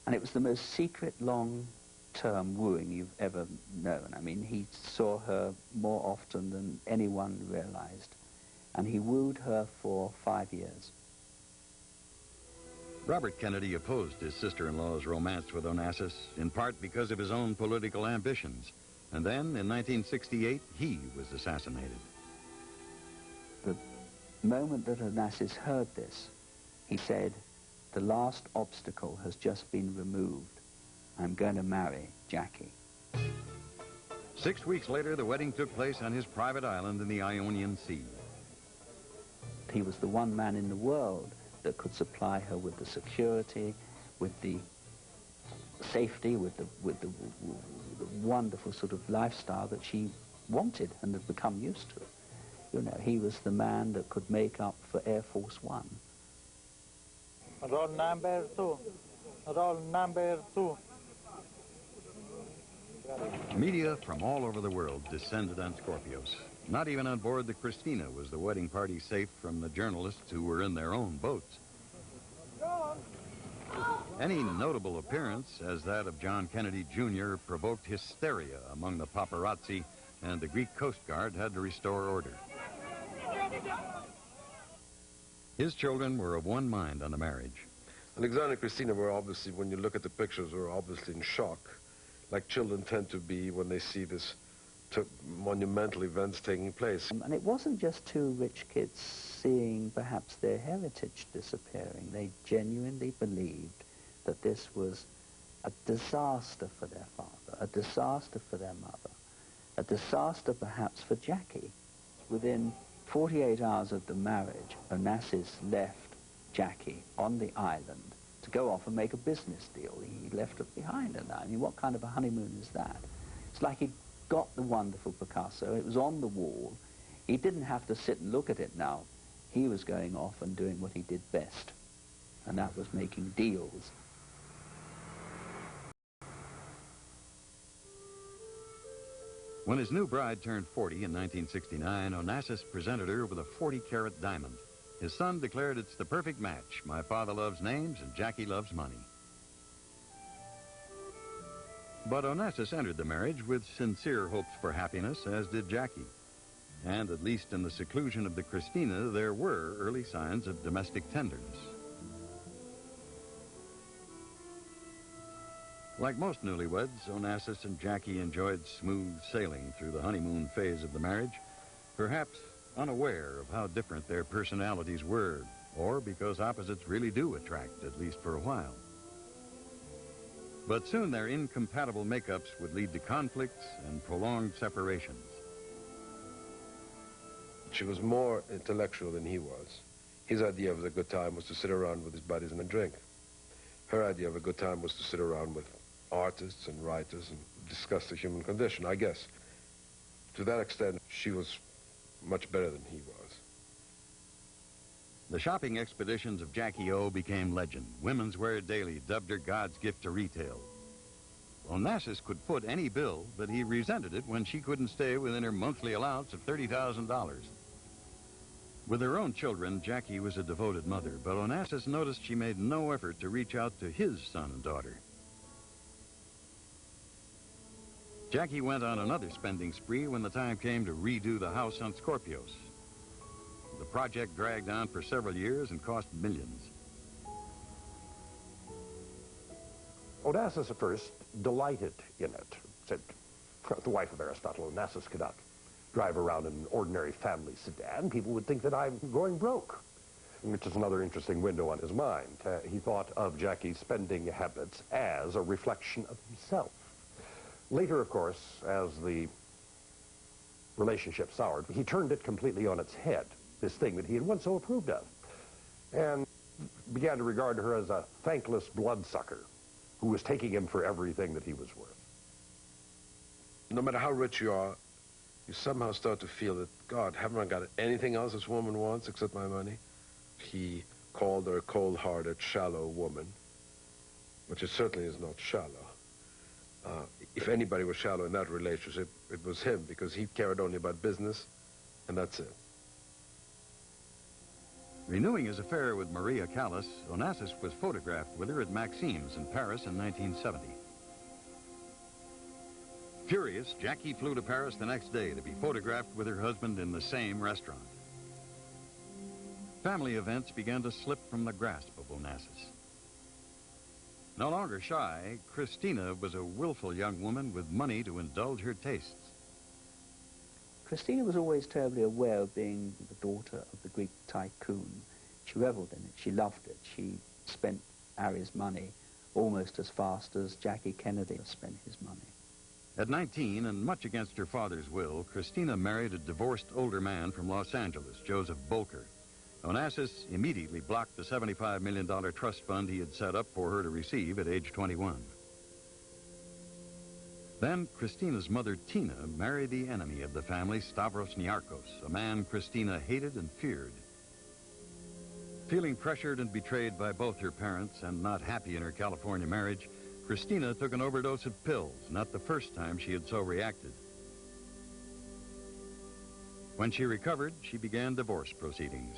G: And it was the most secret, long-term wooing you've ever known. I mean, he saw her more often than anyone realized. And he wooed her for 5 years.
F: Robert Kennedy opposed his sister-in-law's romance with Onassis, in part because of his own political ambitions. And then, in 1968, he was assassinated.
G: The moment that Onassis heard this, he said, "The last obstacle has just been removed. I'm going to marry Jackie."
F: 6 weeks later, the wedding took place on his private island in the Ionian Sea.
G: He was the one man in the world that could supply her with the security, with the safety, with the wonderful sort of lifestyle that she wanted and had become used to. You know, he was the man that could make up for Air Force One.
P: Roll number 2. Roll number 2.
F: Media from all over the world descended on Scorpios. Not even on board the Christina was the wedding party safe from the journalists who were in their own boats. Any notable appearance, as that of John Kennedy Jr., provoked hysteria among the paparazzi, and the Greek Coast Guard had to restore order. His children were of one mind on the marriage.
I: Alexander and Christina were obviously, when you look at the pictures, were obviously in shock, like children tend to be when they see this monumental events taking place.
G: And it wasn't just two rich kids seeing perhaps their heritage disappearing. They genuinely believed that this was a disaster for their father, a disaster for their mother, a disaster perhaps for Jackie. Within 48 hours of the marriage, Onassis left Jackie on the island to go off and make a business deal. He left her behind. And I mean, what kind of a honeymoon is that? It's like he got the wonderful Picasso. It was on the wall. He didn't have to sit and look at it now. He was going off and doing what he did best, and that was making deals.
F: When his new bride turned 40 in 1969, Onassis presented her with a 40-carat diamond. His son declared, "It's the perfect match. My father loves names and Jackie loves money." But Onassis entered the marriage with sincere hopes for happiness, as did Jackie. And at least in the seclusion of the Christina, there were early signs of domestic tenderness. Like most newlyweds, Onassis and Jackie enjoyed smooth sailing through the honeymoon phase of the marriage, perhaps unaware of how different their personalities were, or because opposites really do attract, at least for a while. But soon their incompatible makeups would lead to conflicts and prolonged separations.
I: She was more intellectual than he was. His idea of a good time was to sit around with his buddies and a drink. Her idea of a good time was to sit around with artists and writers and discuss the human condition, I guess. To that extent, she was much better than he was.
F: The shopping expeditions of Jackie O became legend. Women's Wear Daily dubbed her God's gift to retail. Onassis could foot any bill, but he resented it when she couldn't stay within her monthly allowance of $30,000. With her own children, Jackie was a devoted mother, but Onassis noticed she made no effort to reach out to his son and daughter. Jackie went on another spending spree when the time came to redo the house on Scorpios. The project dragged on for several years and cost millions.
J: Onassis at first delighted in it. Said, the wife of Aristotle, Onassis, could not drive around in an ordinary family sedan. People would think that I'm going broke, which is another interesting window on his mind. He thought of Jackie's spending habits as a reflection of himself. Later, of course, as the relationship soured, he turned it completely on its head, this thing that he had once so approved of, and began to regard her as a thankless bloodsucker who was taking him for everything that he was worth.
I: No matter how rich you are, you somehow start to feel that, God, haven't I got anything else this woman wants except my money? He called her a cold-hearted, shallow woman. which it certainly is not shallow. If anybody was shallow in that relationship, it was him, because he cared only about business, and that's it.
F: Renewing his affair with Maria Callas, Onassis was photographed with her at Maxime's in Paris in 1970. Furious, Jackie flew to Paris the next day to be photographed with her husband in the same restaurant. Family events began to slip from the grasp of Onassis. No longer shy, Christina was a willful young woman with money to indulge her tastes.
G: Christina was always terribly aware of being the daughter of the Greek tycoon. She reveled in it. She loved it. She spent Harry's money almost as fast as Jackie Kennedy spent his money.
F: At 19, and much against her father's will, Christina married a divorced older man from Los Angeles, Joseph Bolker. Onassis immediately blocked the $75 million trust fund he had set up for her to receive at age 21. Then Christina's mother, Tina, married the enemy of the family, Stavros Niarchos, a man Christina hated and feared. Feeling pressured and betrayed by both her parents and not happy in her California marriage, Christina took an overdose of pills, not the first time she had so reacted. When she recovered, she began divorce proceedings.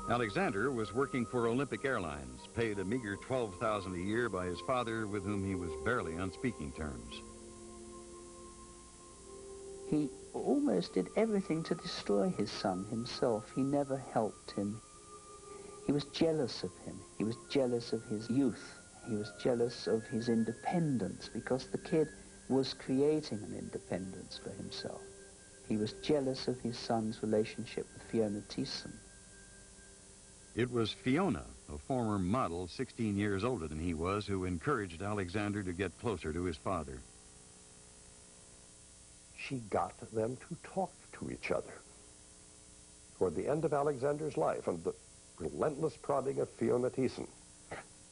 F: Alexander was working for Olympic Airlines, paid a meager $12,000 a year by his father, with whom he was barely on speaking terms.
G: He almost did everything to destroy his son himself. He never helped him. He was jealous of him. He was jealous of his youth. He was jealous of his independence, because the kid was creating an independence for himself. He was jealous of his son's relationship with Fiona Thiessen.
F: It was Fiona, a former model 16 years older than he was, who encouraged Alexander to get closer to his father.
J: She got them to talk to each other. Toward the end of Alexander's life, and the relentless prodding of Fiona Thiessen,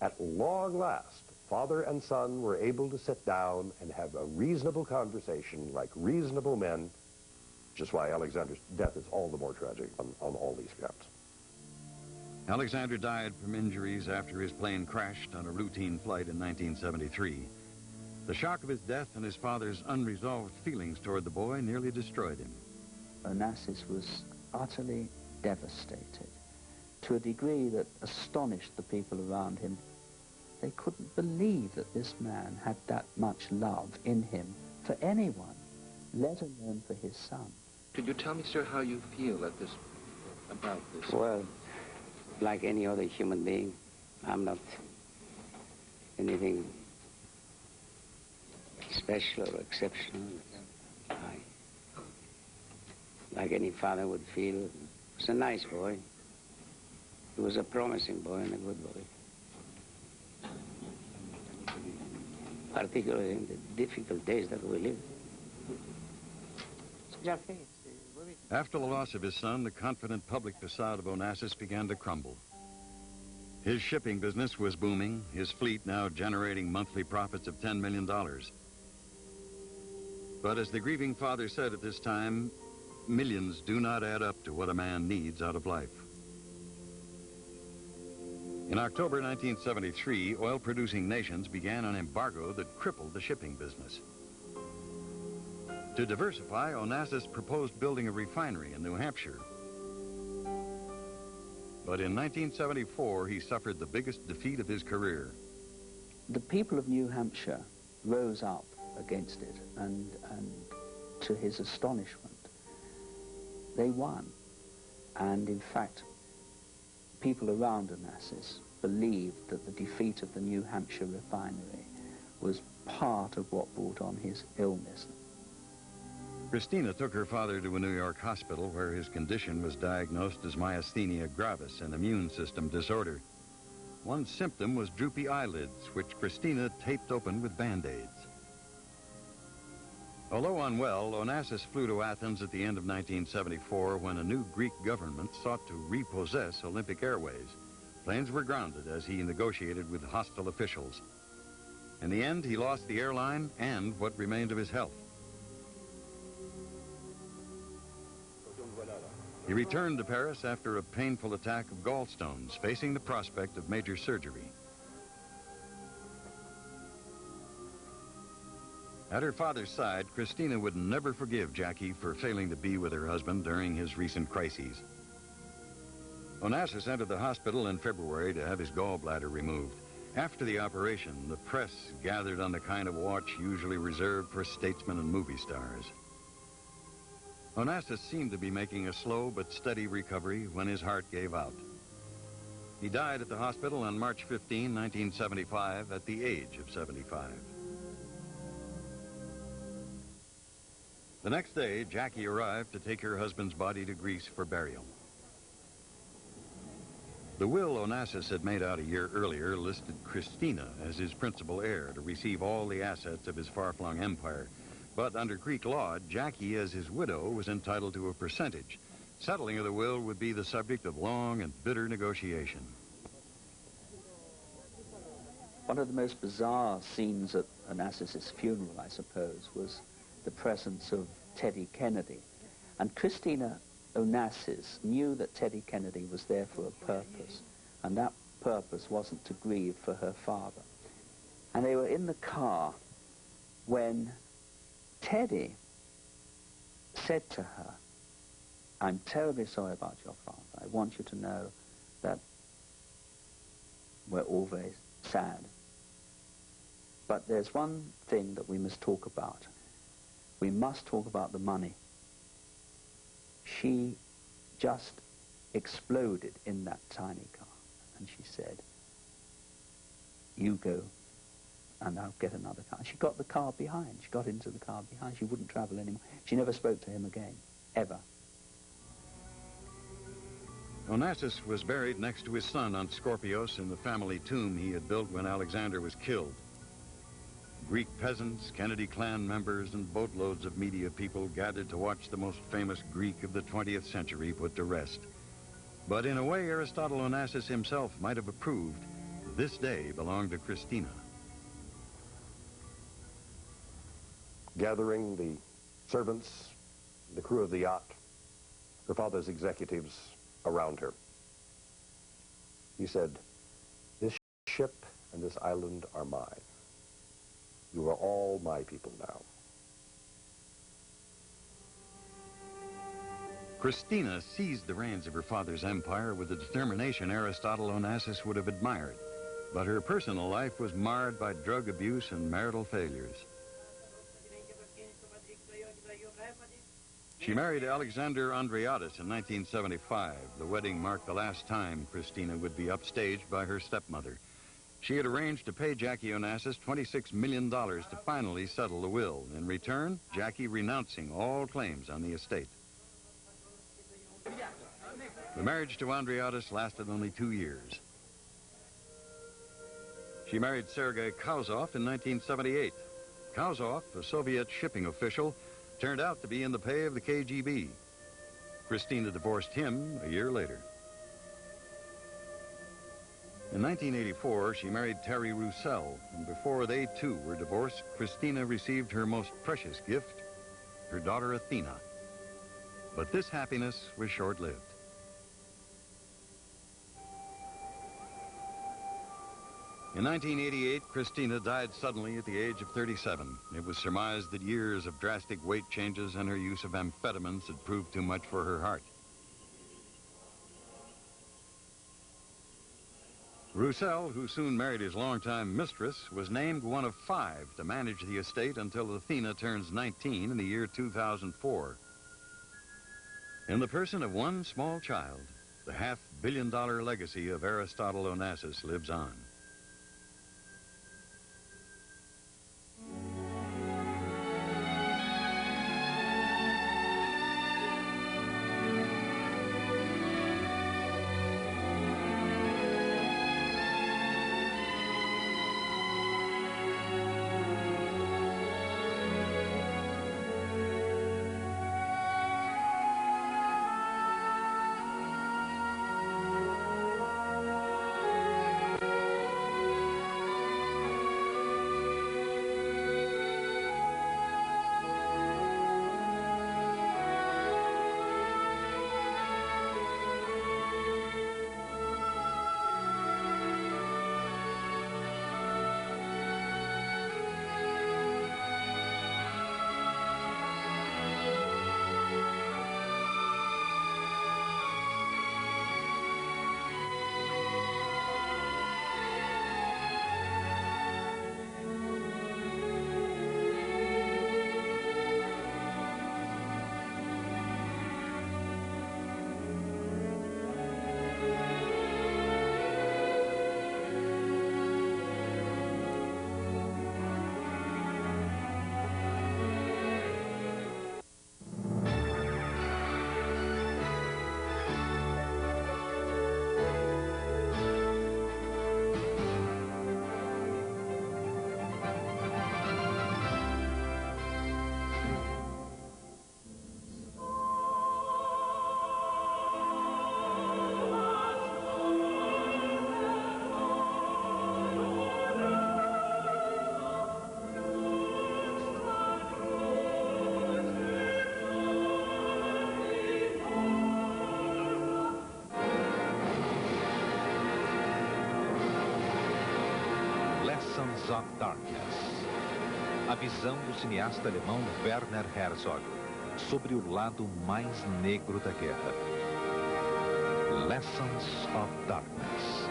J: at long last, father and son were able to sit down and have a reasonable conversation like reasonable men, which is why Alexander's death is all the more tragic on all these counts.
F: Alexander died from injuries after his plane crashed on a routine flight in 1973. The shock of his death and his father's unresolved feelings toward the boy nearly destroyed him.
G: Onassis was utterly devastated, to a degree that astonished the people around him. They couldn't believe that this man had that much love in him for anyone, let alone for his son.
Q: Could you tell me, sir, how you feel about this?
L: Well, like any other human being, I'm not anything special or exceptional. Like any father would feel, he was a nice boy. He was a promising boy and a good boy. Particularly in the difficult days that we live.
F: After the loss of his son, the confident public facade of Onassis began to crumble. His shipping business was booming, his fleet now generating monthly profits of $10 million. But as the grieving father said at this time, millions do not add up to what a man needs out of life. In October 1973, oil-producing nations began an embargo that crippled the shipping business. To diversify, Onassis proposed building a refinery in New Hampshire. But in 1974, he suffered the biggest defeat of his career.
G: The people of New Hampshire rose up against it, and to his astonishment, they won. And in fact, people around Onassis believed that the defeat of the New Hampshire refinery was part of what brought on his illness.
F: Christina took her father to a New York hospital where his condition was diagnosed as myasthenia gravis, an immune system disorder. One symptom was droopy eyelids, which Christina taped open with Band-Aids. Although unwell, Onassis flew to Athens at the end of 1974 when a new Greek government sought to repossess Olympic Airways. Planes were grounded as he negotiated with hostile officials. In the end, he lost the airline and what remained of his health. He returned to Paris after a painful attack of gallstones, facing the prospect of major surgery. At her father's side, Christina would never forgive Jackie for failing to be with her husband during his recent crises. Onassis entered the hospital in February to have his gallbladder removed. After the operation, the press gathered on the kind of watch usually reserved for statesmen and movie stars. Onassis seemed to be making a slow but steady recovery when his heart gave out. He died at the hospital on March 15, 1975, at the age of 75. The next day, Jackie arrived to take her husband's body to Greece for burial. The will Onassis had made out a year earlier listed Christina as his principal heir to receive all the assets of his far-flung empire. But under Greek law, Jackie, as his widow, was entitled to a percentage. Settling of the will would be the subject of long and bitter negotiation.
G: One of the most bizarre scenes at Onassis' funeral, I suppose, was the presence of Teddy Kennedy. And Christina Onassis knew that Teddy Kennedy was there for a purpose, and that purpose wasn't to grieve for her father. And they were in the car when Teddy said to her, "I'm terribly sorry about your father. I want you to know that we're all very sad. But there's one thing that we must talk about. We must talk about the money." She just exploded in that tiny car, and she said, "You go, and I'll get another car." She got the car behind. She got into the car behind. She wouldn't travel anymore. She never spoke to him again, ever.
F: Onassis was buried next to his son on Scorpios in the family tomb he had built when Alexander was killed. Greek peasants, Kennedy clan members, and boatloads of media people gathered to watch the most famous Greek of the 20th century put to rest. But in a way, Aristotle Onassis himself might have approved. This day belonged to Christina.
J: Gathering the servants, the crew of the yacht, her father's executives around her, he said, "This ship and this island are mine. You are all my people now."
F: Christina seized the reins of her father's empire with a determination Aristotle Onassis would have admired. But her personal life was marred by drug abuse and marital failures. She married Alexander Andreadis in 1975. The wedding marked the last time Christina would be upstaged by her stepmother. She had arranged to pay Jackie Onassis $26 million to finally settle the will. In return, Jackie renouncing all claims on the estate. The marriage to Andreadis lasted only 2 years. She married Sergei Kauzov in 1978. Kauzov, a Soviet shipping official, turned out to be in the pay of the KGB. Christina divorced him a year later. In 1984, she married Terry Roussel, and before they too were divorced, Christina received her most precious gift, her daughter Athena. But this happiness was short-lived. In 1988, Christina died suddenly at the age of 37. It was surmised that years of drastic weight changes and her use of amphetamines had proved too much for her heart. Roussel, who soon married his longtime mistress, was named one of 5 to manage the estate until Athena turns 19 in the year 2004. In the person of one small child, the $500 million legacy of Aristotle Onassis lives on.
A: Sons of Darkness. A visão do cineasta alemão Werner Herzog sobre o lado mais negro da guerra. Lessons of Darkness.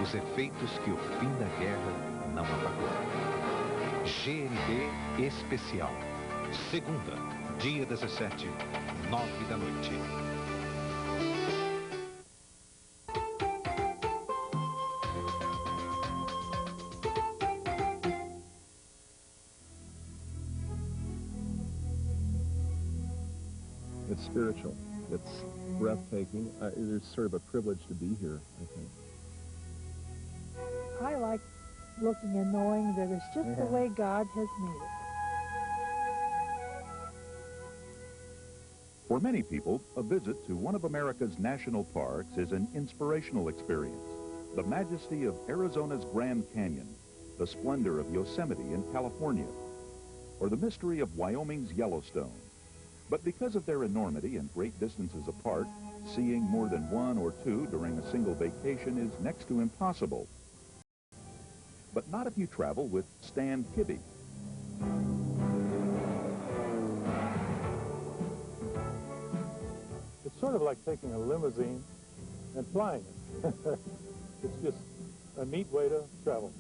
A: Os efeitos que o fim da guerra não apagou. GNT Especial. Segunda, dia 17, 9 da noite.
R: It's spiritual. It's breathtaking. It's sort of a privilege to be here, I think.
S: I like looking and knowing that it's just the way God has made it.
T: For many people, a visit to one of America's national parks is an inspirational experience. The majesty of Arizona's Grand Canyon, the splendor of Yosemite in California, or the mystery of Wyoming's Yellowstone. But because of their enormity and great distances apart, seeing more than one or two during a single vacation is next to impossible. But not if you travel with Stan Kibbe.
P: It's sort of like taking a limousine and flying it. It's just a neat way to travel.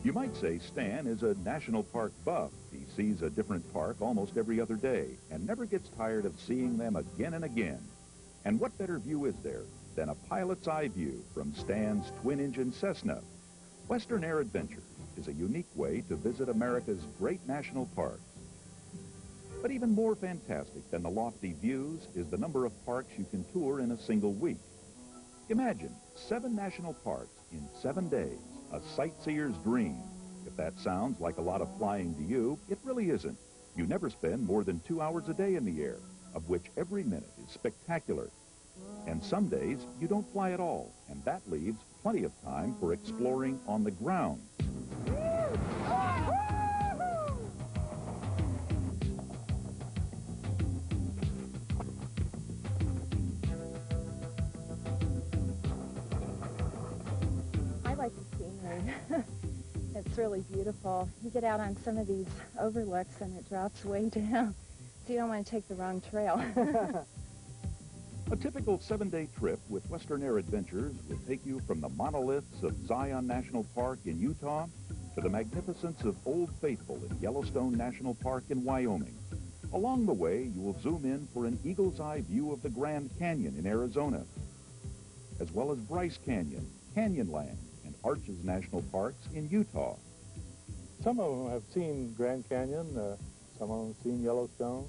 T: You might say Stan is a national park buff. He sees a different park almost every other day and never gets tired of seeing them again and again. And what better view is there than a pilot's eye view from Stan's twin-engine Cessna? Western Air Adventures is a unique way to visit America's great national parks. But even more fantastic than the lofty views is the number of parks you can tour in a single week. Imagine 7 national parks in 7 days, a sightseer's dream. If that sounds like a lot of flying to you, it really isn't. You never spend more than 2 hours a day in the air, of which every minute is spectacular. And some days you don't fly at all, and that leaves plenty of time for exploring on the ground.
S: I like the scenery. It's really beautiful. You get out on some of these overlooks and it drops way down, so you don't want to take the wrong trail.
T: A typical 7-day trip with Western Air Adventures will take you from the monoliths of Zion National Park in Utah to the magnificence of Old Faithful in Yellowstone National Park in Wyoming. Along the way, you will zoom in for an eagle's eye view of the Grand Canyon in Arizona, as well as Bryce Canyon, Canyonland, and Arches National Parks in Utah.
P: Some of them have seen Grand Canyon, some of them have seen Yellowstone.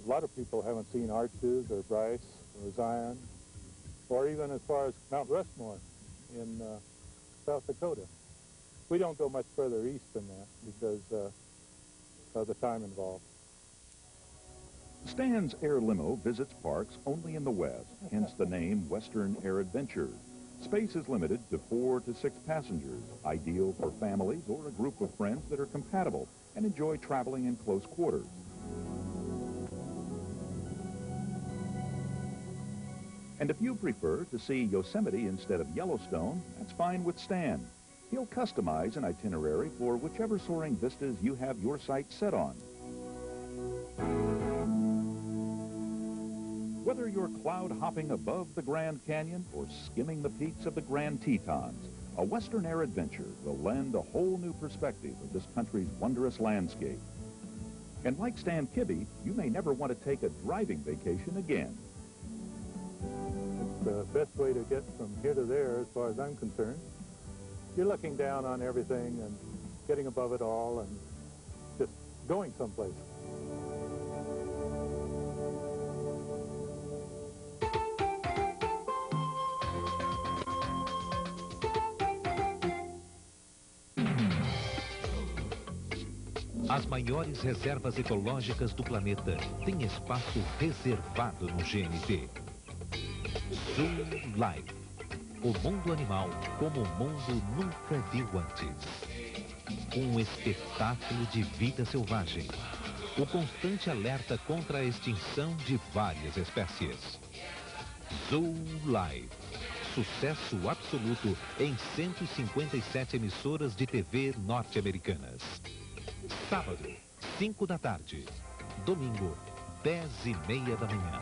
P: A lot of people haven't seen Arches or Bryce or Zion, or even as far as Mount Rushmore in South Dakota. We don't go much further east than that because of the time involved.
T: Stan's Air Limo visits parks only in the West, hence the name Western Air Adventures. Space is limited to 4 to 6 passengers, ideal for families or a group of friends that are compatible and enjoy traveling in close quarters. And if you prefer to see Yosemite instead of Yellowstone, that's fine with Stan. He'll customize an itinerary for whichever soaring vistas you have your sights set on. Whether you're cloud hopping above the Grand Canyon or skimming the peaks of the Grand Tetons, a Western Air Adventure will lend a whole new perspective of this country's wondrous landscape. And like Stan Kibbe, you may never want to take a driving vacation again.
P: The best way to get from here to there, as far as I'm concerned. You're looking down on everything and getting above it all and just going someplace.
A: As maiores reservas ecológicas do planeta têm espaço reservado no GNT. Zoo Life. O mundo animal como o mundo nunca viu antes. Um espetáculo de vida selvagem. O constante alerta contra a extinção de várias espécies. Zoo Life. sucesso absoluto em 157 emissoras de TV norte-americanas. Sábado, 5 da tarde. Domingo, 10h30 da manhã.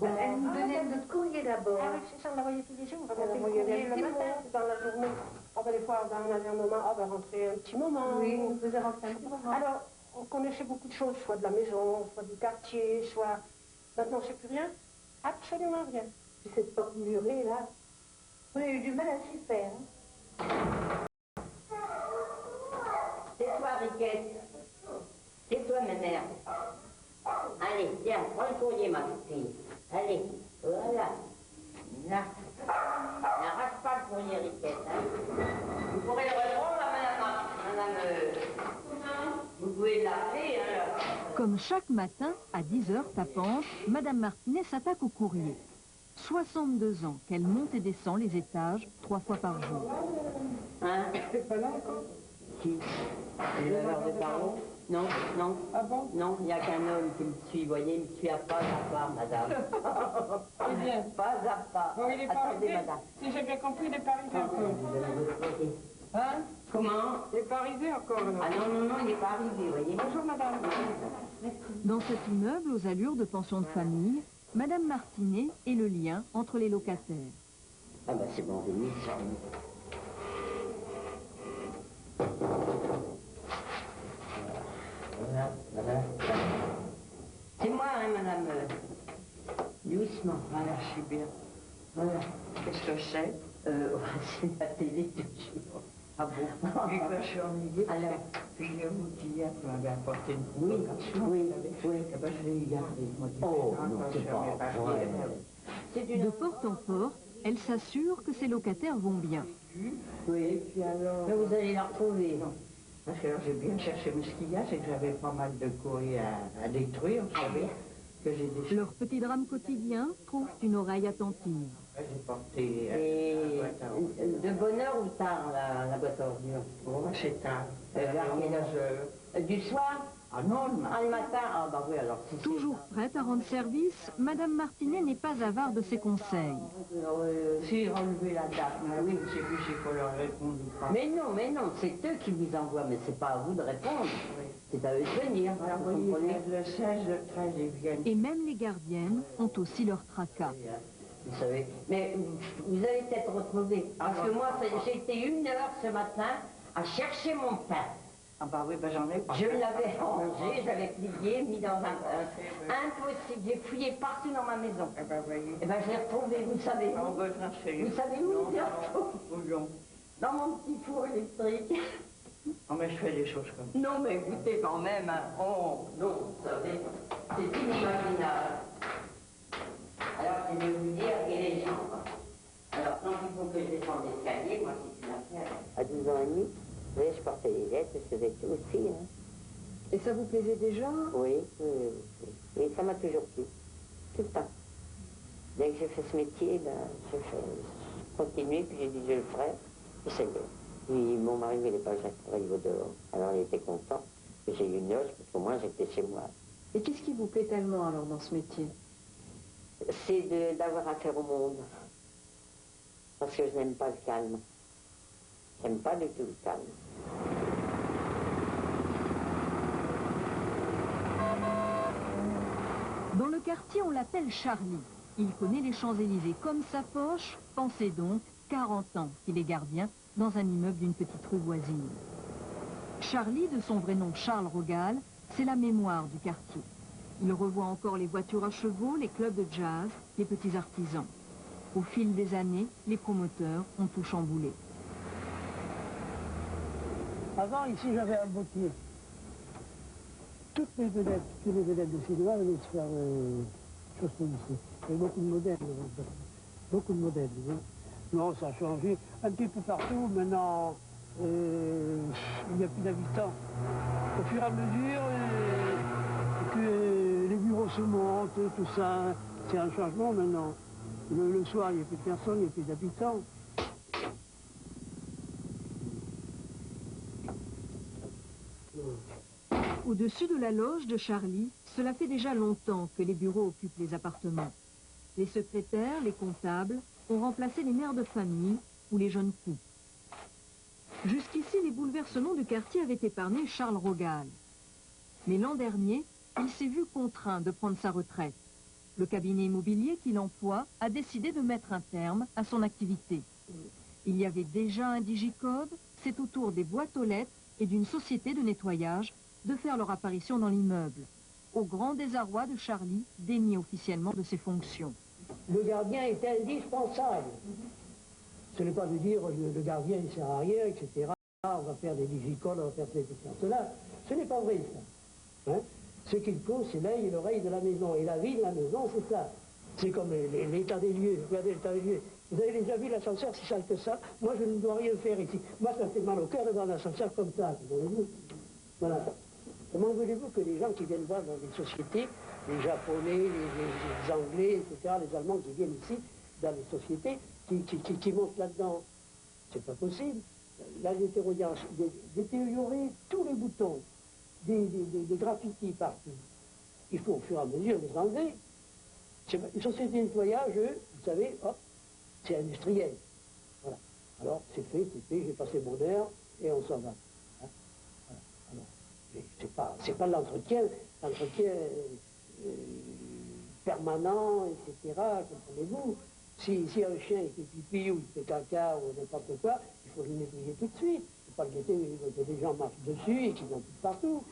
U: Elle nous donnait notre courrier d'abord. Ah oui, c'est ça, on l'envoyait tous les jours. On l'envoyait le matin, dans la journée. Oh, ben, des fois, on avait un moment, on va rentrer un petit moment. Oui, on faisait rentrer un petit moment. Alors, on connaissait beaucoup de choses, soit de la maison, soit du quartier, soit... Maintenant, on ne sait plus rien. Absolument rien. Puis cette porte murée, là, on a eu du mal à s'y faire.
V: Tais-toi, Riquette. Tais-toi, ma mère. Allez, tiens, prends le courrier, ma fille. Allez, voilà. Là. N'arrache pas le courrier, Riquette. Hein. Vous pourrez le reprendre, madame. Vous pouvez l'appeler, alors.
W: Comme chaque matin, à 10h tapantes, Madame Martinet s'attaque au courrier. 62 ans qu'elle monte et descend les étages 3 fois par jour.
V: Hein? C'est pas là encore? Qui? Le laveur de carreaux? Non, non. Ah bon? Non, il n'y a qu'un homme qui me suit, vous voyez, il me suit à pas à pas, madame.
U: Eh bien.
V: Pas à pas.
U: Bon, il est pas
V: Attendez,
U: arrivé.
V: madame.
U: Si j'ai bien compris, il n'est pas arrivé encore. Hein?
V: Comment?
U: Il n'est pas arrivé encore, alors.
V: Ah non, non, non, il n'est pas arrivé, vous voyez.
U: Bonjour, madame.
W: Dans cet immeuble aux allures de pension de famille, Madame Martinet est le lien entre les locataires.
V: Ah bah c'est bon, Rémi, ça. Voilà, voilà. C'est moi, hein, madame. Doucement. Voilà, je suis bien. Voilà. Qu'est-ce que c'est? C'est la télé toujours. Ah bon? Et quand je suis ennuyée, alors, puis je vous dis, tu m'avais apporté une photographie. Oui, oui. Eh ben, je l'ai gardée. Oh, non, c'est pas vrai.
W: De porte en porte, elle s'assure que ses locataires vont bien.
V: Oui, et puis alors... Mais vous allez la retrouver. Non. Parce que alors j'ai bien cherché, mais ce qu'il y a, c'est que j'avais pas mal de courriers à détruire, vous savez, que j'ai déchiré.
W: Leur petit drame quotidien trouve une oreille attentive.
V: J'ai porté... Et de bonne heure ou tard, la boîte à ordures? Bon, c'est tard. Vers quelle heure? Du soir? Ah non, le matin. Ah bah oui, alors...
W: Toujours prête à rendre service, Madame Martinet n'est pas avare de ses conseils.
V: Si, relever la date. Oui, je sais plus s'il faut leur répondre ou pas. Mais non, c'est eux qui vous envoient, mais c'est pas à vous de répondre. Oui. C'est à eux de venir. Alors, vous voyez, le 16, le 13, ils viennent.
W: Et même les gardiennes ont aussi leur tracas.
V: Vous savez, mais vous avez peut-être retrouvé. Parce que moi, j'ai été 1 heure ce matin à chercher mon pain. Ah bah oui, bah j'en ai pas. Je l'avais rangé, je l'avais plié, mis dans un... impossible, j'ai fouillé partout dans ma maison. Eh ben voyez. Eh ben je l'ai retrouvé, vous savez où? Vous savez où je l'ai retrouvé? Dans mon petit four électrique. Non mais je fais des choses comme ça. Non mais écoutez quand même, hein. Oh non, vous savez, c'est inimaginable. Alors je vais vous dire, et les gens, alors quand il faut que je descende l'escalier, moi c'est une affaire. À 12 ans et demi. Oui, je portais les lettres, je faisais tout aussi. Hein.
U: Et ça vous plaisait déjà?
V: Oui, oui, ça m'a toujours plu. Tout le temps. Dès que j'ai fait ce métier, ben, je continuais, puis j'ai dit je le ferai. Et ça y est. Puis mon mari ne voulait pas que je travaille au dehors. Alors il était content que j'ai eu une noce, parce qu'au moins j'étais chez moi.
U: Et qu'est-ce qui vous plaît tellement alors dans ce métier?
V: C'est d'avoir affaire au monde. Parce que je n'aime pas le calme. J'aime pas du tout le calme.
W: Dans le quartier, on l'appelle Charlie. Il connaît les Champs-Élysées comme sa poche. Pensez donc, 40 ans qu'il est gardien dans un immeuble d'une petite rue voisine. Charlie, de son vrai nom Charles Rogal, c'est la mémoire du quartier. Il revoit encore les voitures à chevaux, les clubs de jazz, les petits artisans. Au fil des années, les promoteurs ont tout chamboulé.
B: Avant, ici, j'avais un bottier. Toutes les vedettes de cinéma venaient se faire choses comme ici. Il y avait beaucoup de modèles. Beaucoup de modèles. Hein. Non, ça a changé un petit peu partout. Maintenant, il n'y a plus d'habitants. Au fur et à mesure que les bureaux se montent, tout ça, c'est un changement maintenant. Le soir, il n'y a plus de personnes, il n'y a plus d'habitants.
W: Au-dessus de la loge de Charlie, cela fait déjà longtemps que les bureaux occupent les appartements. Les secrétaires, les comptables ont remplacé les mères de famille ou les jeunes couples. Jusqu'ici, les bouleversements du quartier avaient épargné Charles Frugal. Mais l'an dernier, il s'est vu contraint de prendre sa retraite. Le cabinet immobilier qu'il emploie a décidé de mettre un terme à son activité. Il y avait déjà un digicode, c'est au tour des boîtes aux lettres et d'une société de nettoyage de faire leur apparition dans l'immeuble, au grand désarroi de Charlie, démis officiellement de ses fonctions.
B: Le gardien est indispensable. Ce n'est pas de dire le gardien il sert à rien, etc. On va faire des digicodes, on va faire cela. Ce n'est pas vrai ça. Hein? Ce qu'il faut, c'est l'œil et l'oreille de la maison. Et la vie de la maison, c'est ça. C'est comme l'état des lieux. Regardez l'état des lieux. Vous avez déjà vu l'ascenseur si sale que ça? Moi, je ne dois rien faire ici. Moi, ça me fait mal au cœur de voir un ascenseur comme ça. Voilà. Comment voulez-vous que les gens qui viennent voir dans les sociétés, les Japonais, les Anglais, etc., les Allemands qui viennent ici, dans les sociétés, qui montent là-dedans? C'est pas possible. Là, détériorer tous les boutons, des graffitis partout. Il faut au fur et à mesure les enlever. Une société de nettoyage, eux, vous savez, hop, c'est industriel. Voilà. Alors, c'est fait, j'ai passé mon heure et on s'en va. Hein? Voilà. C'est pas l'entretien permanent, etc. Comprenez-vous? Si un chien il fait pipi ou il fait caca ou n'importe quoi, il faut le nettoyer tout de suite. Il ne faut pas le guetter que des gens marchent dessus et qu'ils vont tout partout.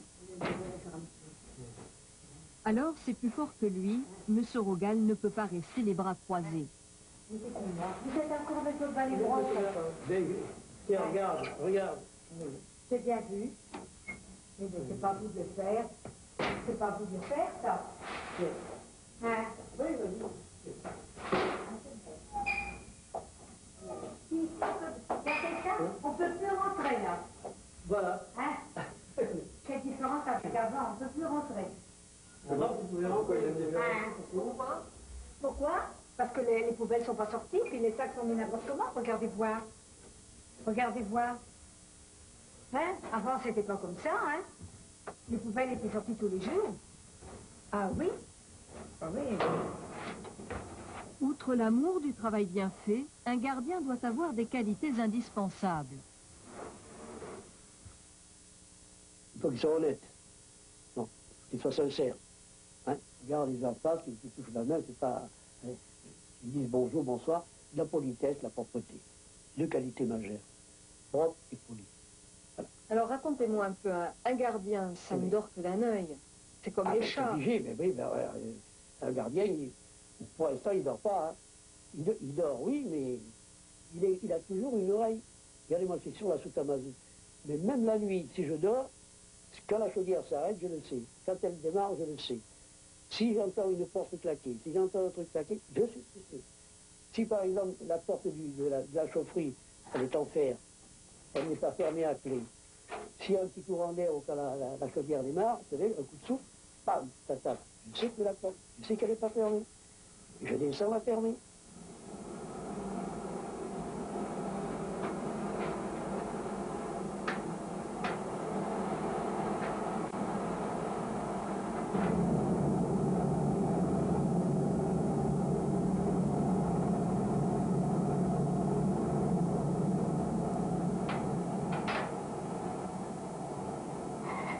W: Alors, c'est plus fort que lui, M. Frugal ne peut pas rester les bras croisés.
U: Vous êtes encore avec votre balai droit,
B: Tiens, regarde.
U: C'est bien vu. Mais c'est pas vous de le faire. C'est pas vous de le faire, ça. Hein? Oui, vas-y. Si ça, on peut plus rentrer, là.
B: Voilà.
U: Hein? Quelle différence avec avant, on peut plus rentrer. Pourquoi? Parce que les poubelles sont pas sorties, puis les sacs sont mis n'importe comment. Regardez voir. Regardez voir. Hein? Avant, c'était pas comme ça, hein? Les poubelles étaient sorties tous les jours. Ah oui? Ah oui.
W: Outre l'amour du travail bien fait, un gardien doit avoir des qualités indispensables.
B: Il faut qu'ils soient honnêtes. Non, qu'ils soient sincères. Hein? Regarde, ils en passent, ils touchent la main, c'est pas... Hein? Ils disent bonjour, bonsoir. La politesse, la propreté. Deux qualités majeures. Propre et poli. Voilà.
S: Alors racontez-moi un peu, un gardien, ça ne dort que d'un œil. C'est comme les chats.
B: Obligé, mais oui, un gardien, pour l'instant, il ne dort pas. Hein. Il dort, oui, mais il a toujours une oreille. Regardez-moi, c'est sur la soute à mazout. Mais même la nuit, si je dors, quand la chaudière s'arrête, je le sais. Quand elle démarre, je le sais. Si j'entends une porte claquer, si j'entends un truc claquer, je sais. Si par exemple la porte de la chaufferie, elle est en fer, elle n'est pas fermée à clé. S'il y a un petit courant d'air quand la chaudière démarre, vous savez, un coup de souffle, bam, ça tape. Je sais que la porte, je sais qu'elle n'est pas fermée. Je descends la fermer.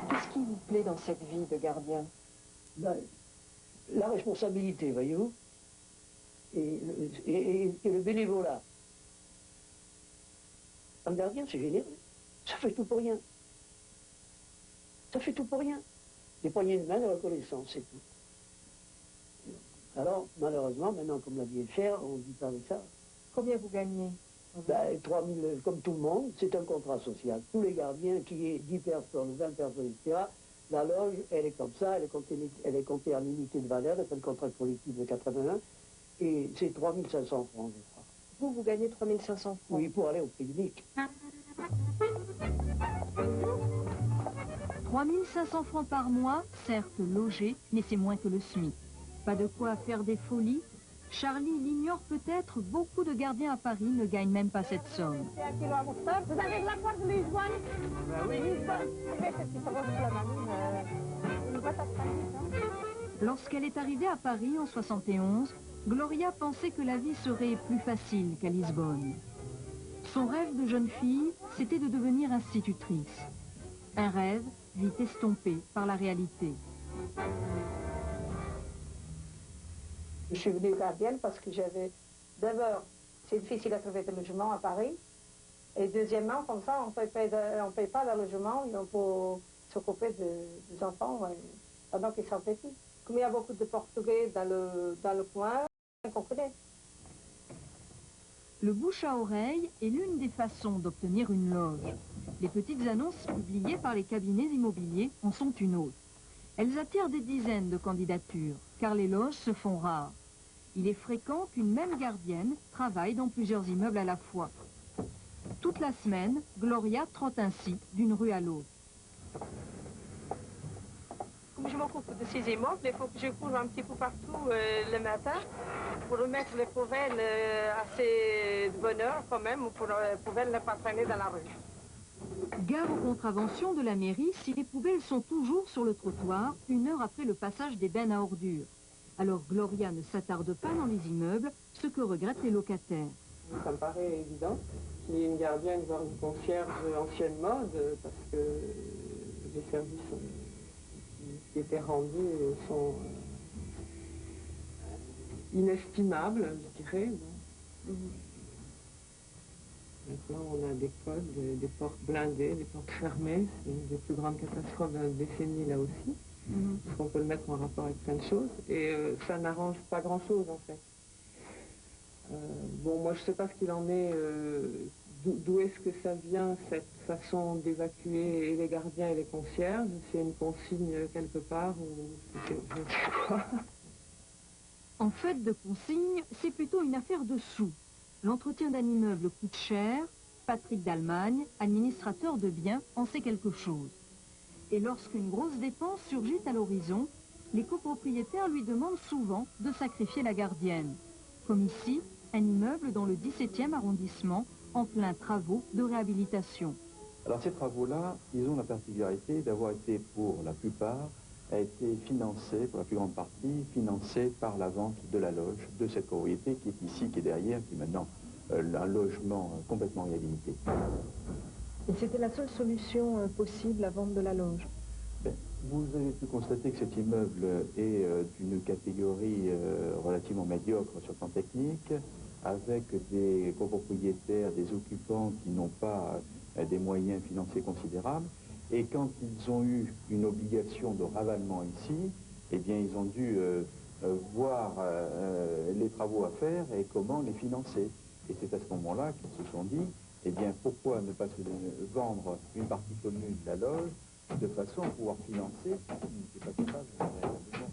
S: Qu'est-ce qui vous plaît dans cette vie de gardien?
B: La responsabilité, voyez-vous, et le bénévolat. Un gardien, c'est généreux. Ça fait tout pour rien. Ça fait tout pour rien. Des poignées de main de reconnaissance, c'est tout. Alors, malheureusement, maintenant, comme la vie est chère, on ne dit pas de ça.
C: Combien vous gagnez?
B: Ben, 3 000, comme tout le monde, c'est un contrat social. Tous les gardiens, qui est 10 personnes, 20 personnes, etc., la loge, elle est comme ça, elle est comptée en unité de valeur, c'est le contrat collectif de 81, et c'est 3 500 francs, je crois.
C: Vous gagnez 3 500 francs?
B: Oui, pour aller au pique-nique.
W: 3 500 francs par mois, certes logé, mais c'est moins que le SMIC. Pas de quoi faire des folies. Charlie l'ignore peut-être, beaucoup de gardiens à Paris ne gagnent même pas cette somme.
U: Vous avez de la part de Lisbonne?
C: Ben oui.
W: Lorsqu'elle est arrivée à Paris en 71, Gloria pensait que la vie serait plus facile qu'à Lisbonne. Son rêve de jeune fille, c'était de devenir institutrice. Un rêve vite estompé par la réalité.
U: Je suis venue gardienne parce que j'avais... D'abord, c'est difficile à trouver de logement à Paris. Et deuxièmement, comme ça, on ne paye pas le logement et on peut s'occuper des enfants pendant qu'ils sont petits. Comme il y a beaucoup de Portugais dans le coin, on connaît.
W: Le bouche à oreille est l'une des façons d'obtenir une loge. Les petites annonces publiées par les cabinets immobiliers en sont une autre. Elles attirent des dizaines de candidatures, car les loges se font rares. Il est fréquent qu'une même gardienne travaille dans plusieurs immeubles à la fois. Toute la semaine, Gloria trotte ainsi d'une rue à l'autre.
U: Comme je m'occupe de ces immeubles, il faut que je cours un petit peu partout le matin pour remettre les poubelles assez de bonne heure quand même, pour les poubelles ne pas traîner dans la rue.
W: Gare aux contraventions de la mairie si les poubelles sont toujours sur le trottoir, 1 heure après le passage des bennes à ordures. Alors Gloria ne s'attarde pas dans les immeubles, ce que regrettent les locataires.
U: Ça me paraît évident qu'il y ait une gardienne, voire une concierge ancienne mode, parce que les services qui étaient rendus sont inestimables, je dirais. Maintenant, on a des codes, des portes blindées, des portes fermées. C'est une des plus grandes catastrophes de la décennie, là aussi. Parce qu'on peut le mettre en rapport avec plein de choses. Et ça n'arrange pas grand-chose, en fait. Bon, moi, je ne sais pas ce qu'il en est. D'où est-ce que ça vient, cette façon d'évacuer les gardiens et les concierges? C'est une consigne quelque part ou je ne sais quoi.
W: En fait de consigne, c'est plutôt une affaire de sous. L'entretien d'un immeuble coûte cher. Patrick d'Allemagne, administrateur de biens, en sait quelque chose. Et lorsqu'une grosse dépense surgit à l'horizon, les copropriétaires lui demandent souvent de sacrifier la gardienne. Comme ici, un immeuble dans le 17e arrondissement, en plein travaux de réhabilitation.
R: Alors ces travaux-là, ils ont la particularité d'avoir été, pour la plupart, a été financé, pour la plus grande partie, financé par la vente de la loge de cette propriété qui est ici, qui est derrière, qui est maintenant un logement complètement réhabilité.
C: Et c'était la seule solution possible, la vente de la loge?
R: Vous avez pu constater que cet immeuble est d'une catégorie relativement médiocre sur le plan technique, avec des copropriétaires, des occupants qui n'ont pas des moyens financiers considérables. Et quand ils ont eu une obligation de ravalement ici, eh bien ils ont dû voir les travaux à faire et comment les financer. Et c'est à ce moment-là qu'ils se sont dit, eh bien pourquoi ne pas se vendre une partie commune de la loge de façon à pouvoir financer ce qui n'était pas capable véritablement.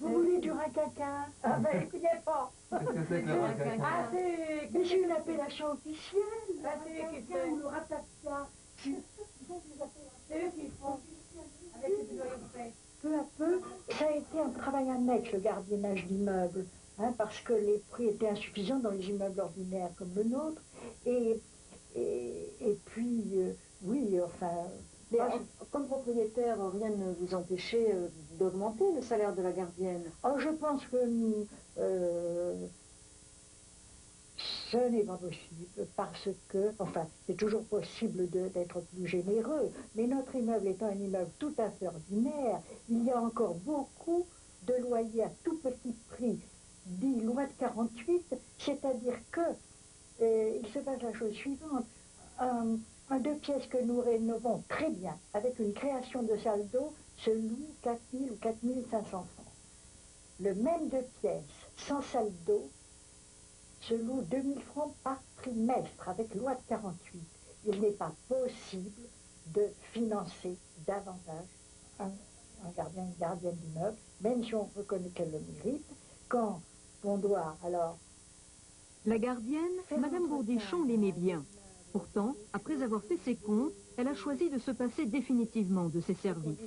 U: Vous voulez du racaquin? Ah ben, écoutez pas.
D: Qu'est-ce que c'est que le racaquin?
U: Ah, c'est... Mais j'ai une appellation officielle. Ah, c'est racaquin ou le ratapia. C'est eux qui font. Avec les priorités. Peu à peu, ça a été un travail annexe, le gardiennage d'immeubles. Hein, parce que les prix étaient insuffisants dans les immeubles ordinaires comme le nôtre. Et puis, oui, enfin...
C: Mais comme propriétaire, rien ne vous empêchait d'augmenter le salaire de la gardienne?
U: Oh, je pense que ce n'est pas possible parce que, enfin, c'est toujours possible d'être plus généreux, mais notre immeuble étant un immeuble tout à fait ordinaire, il y a encore beaucoup de loyers à tout petit prix, dit loi de 48, c'est-à-dire que il se passe la chose suivante.
D: Un 2 pièces que nous rénovons très bien, avec une création de salle d'eau, se loue 4 000 ou 4 500 francs. Le même 2 pièces, sans salle d'eau, se loue 2 000 francs par trimestre, avec loi de 48. Il n'est pas possible de financer davantage un gardien, une gardienne d'immeuble, même si on reconnaît qu'elle le mérite, quand on doit alors...
W: La gardienne, Madame Bourdichon l'aimait bien. Pourtant, après avoir fait ses comptes, elle a choisi de se passer définitivement de ses services.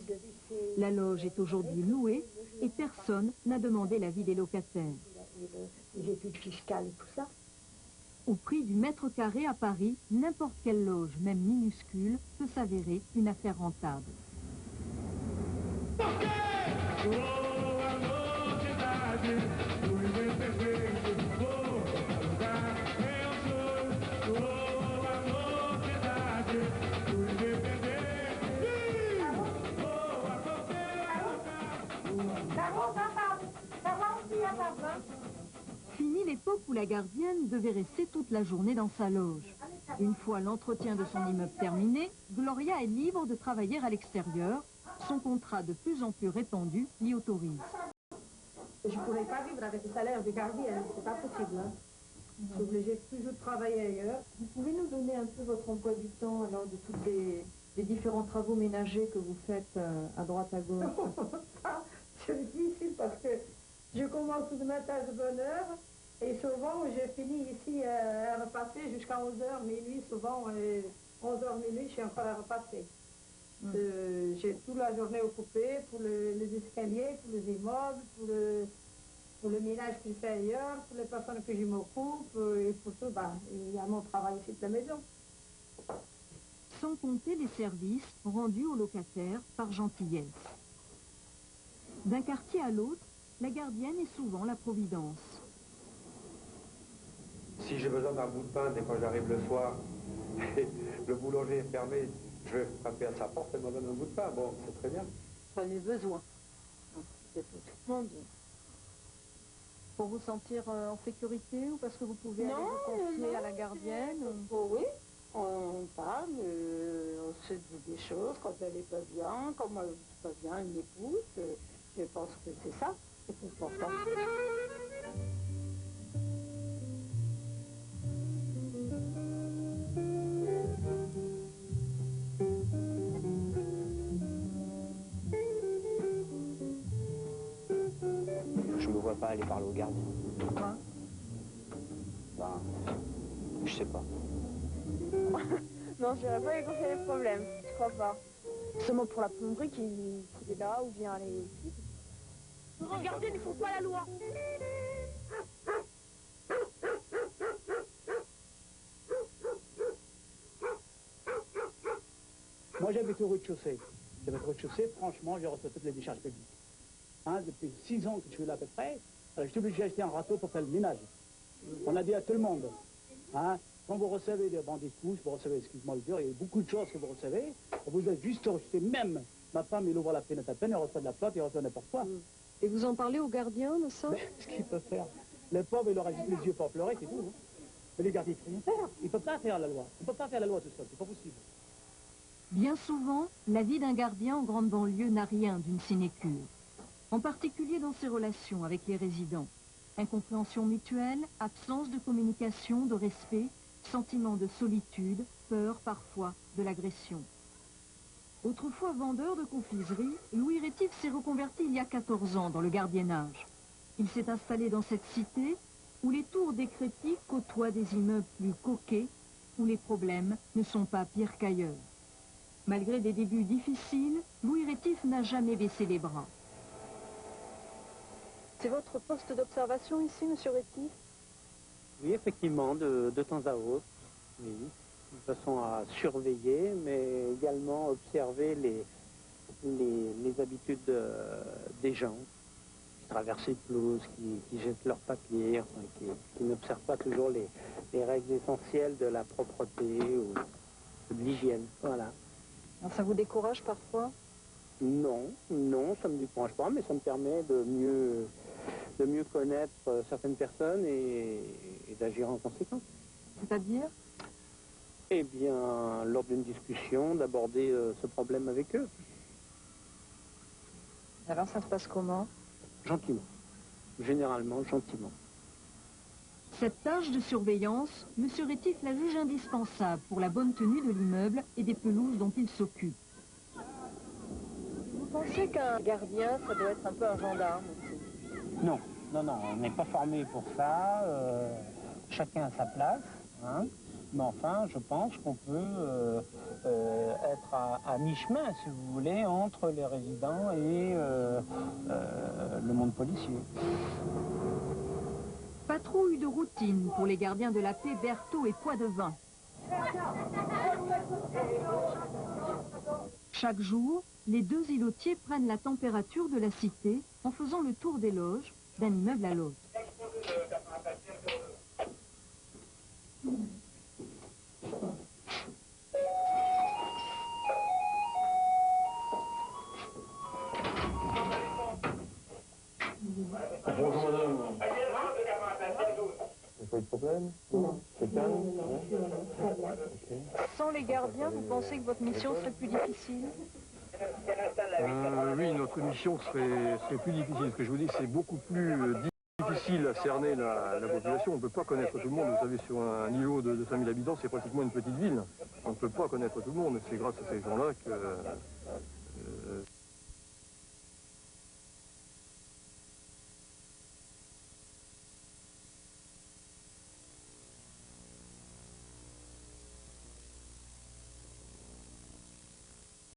W: La loge est aujourd'hui louée et personne n'a demandé l'avis des locataires.
D: Les études fiscales et tout ça.
W: Au prix du mètre carré à Paris, n'importe quelle loge, même minuscule, peut s'avérer une affaire rentable. Fini l'époque où la gardienne devait rester toute la journée dans sa loge. Une fois l'entretien de son immeuble terminé, Gloria est libre de travailler à l'extérieur. Son contrat de plus en plus répandu l'y autorise.
U: Je ne pourrais pas vivre avec le salaire de gardienne, c'est pas possible. Hein. Je suis obligée toujours de travailler ailleurs.
C: Vous pouvez nous donner un peu votre emploi du temps alors de tous les différents travaux ménagers que vous faites à droite à gauche?
U: C'est difficile parce que je commence le matin de bonne heure et souvent je finis ici à repasser jusqu'à 11h, minuit, souvent 11h, minuit, je suis encore à repasser. J'ai toute la journée occupée pour les escaliers, pour les immeubles, pour le ménage que je fais ailleurs, pour les personnes que je m'occupe, et pour tout, il y a mon travail ici de la maison.
W: Sans compter les services rendus aux locataires par gentillesse. D'un quartier à l'autre, la gardienne est souvent la providence.
I: Si j'ai besoin d'un bout de pain dès quand j'arrive le soir, le boulanger est fermé, je vais frapper à sa porte, elle me donne un bout de pain. Bon, c'est très bien.
C: J'en ai besoin. C'est tout le monde. Pour vous sentir en sécurité ou parce que vous pouvez aller vous confier à la gardienne?
V: Oui, on parle, on se dit des choses quand elle n'est pas bien, quand moi je ne suis pas bien, elle m'écoute. Je pense que c'est ça, c'est important.
G: Je me vois pas aller parler au gardien.
C: Pourquoi?
G: Ben, je sais pas.
E: Non, je n'irai pas lui confier les problèmes, je crois pas. Seulement pour la plomberie qui est là ou bien les...
U: Les gardiens ne font pas la loi.
B: Moi j'habite au rez-de-chaussée. J'habite au rez-de-chaussée, franchement, je reçois toutes les décharges publiques. Hein, depuis 6 ans que je suis là à peu près, alors je suis obligé d'acheter un râteau pour faire le ménage. On a dit à tout le monde. Hein, quand vous recevez des bancs des couches, vous recevez, excuse-moi le dire, il y a beaucoup de choses que vous recevez, vous êtes juste rejeté. Même ma femme, il ouvre la fenêtre à peine, elle reçoit de la flotte, il reçoit n'importe quoi.
C: Et vous en parlez aux gardiens de ça?
B: Mais ce qu'il peut faire, le pauvre, il aura juste les yeux pour pleurer, c'est tout. Hein. Mais les gardiens, il ne peut rien faire. Il ne peut pas faire la loi. Il ne peut pas faire la loi tout seul, c'est pas possible.
W: Bien souvent, la vie d'un gardien en grande banlieue n'a rien d'une sinécure. En particulier dans ses relations avec les résidents. Incompréhension mutuelle, absence de communication, de respect, sentiment de solitude, peur parfois de l'agression. Autrefois vendeur de confiserie, Louis Rétif s'est reconverti il y a 14 ans dans le gardiennage. Il s'est installé dans cette cité où les tours décrépies côtoient des immeubles plus coquets, où les problèmes ne sont pas pires qu'ailleurs. Malgré des débuts difficiles, Louis Rétif n'a jamais baissé les bras.
C: C'est votre poste d'observation ici, monsieur Rétif?
K: Oui, effectivement, de temps à autre, oui, de façon à surveiller, mais également observer les habitudes des gens qui traversent les pelouses, qui jettent leurs papiers, enfin, qui n'observent pas toujours les règles essentielles de la propreté ou de l'hygiène. Voilà.
C: Alors, ça vous décourage parfois?
K: Non, ça ne me décourage pas, mais ça me permet de mieux connaître certaines personnes et d'agir en conséquence.
C: C'est-à-dire?
K: Eh bien, lors d'une discussion, d'aborder ce problème avec eux.
C: Alors ça se passe comment?
K: Gentiment. Généralement, gentiment.
W: Cette tâche de surveillance, M. Rétif la juge indispensable pour la bonne tenue de l'immeuble et des pelouses dont il s'occupe.
C: Vous pensez qu'un gardien, ça doit être un peu un gendarme aussi?
K: Non, non, non, on n'est pas formé pour ça. Chacun a sa place. Hein. Mais enfin, je pense qu'on peut être à mi-chemin, si vous voulez, entre les résidents et le monde policier.
W: Patrouille de routine pour les gardiens de la paix Berthaud et Poidevin. Chaque jour, les deux îlotiers prennent la température de la cité en faisant le tour des loges d'un immeuble à l'autre.
I: Bonjour madame. Il n'y a pas eu de problème? Non. C'est calme?
C: Sans les gardiens, vous pensez que votre mission serait plus difficile?
I: Oui, notre mission serait plus difficile. Ce que je vous dis, c'est beaucoup plus difficile à cerner la population. On ne peut pas connaître tout le monde. Vous savez, sur un îlot de 5000 habitants, c'est pratiquement une petite ville. On ne peut pas connaître tout le monde. C'est grâce à ces gens-là que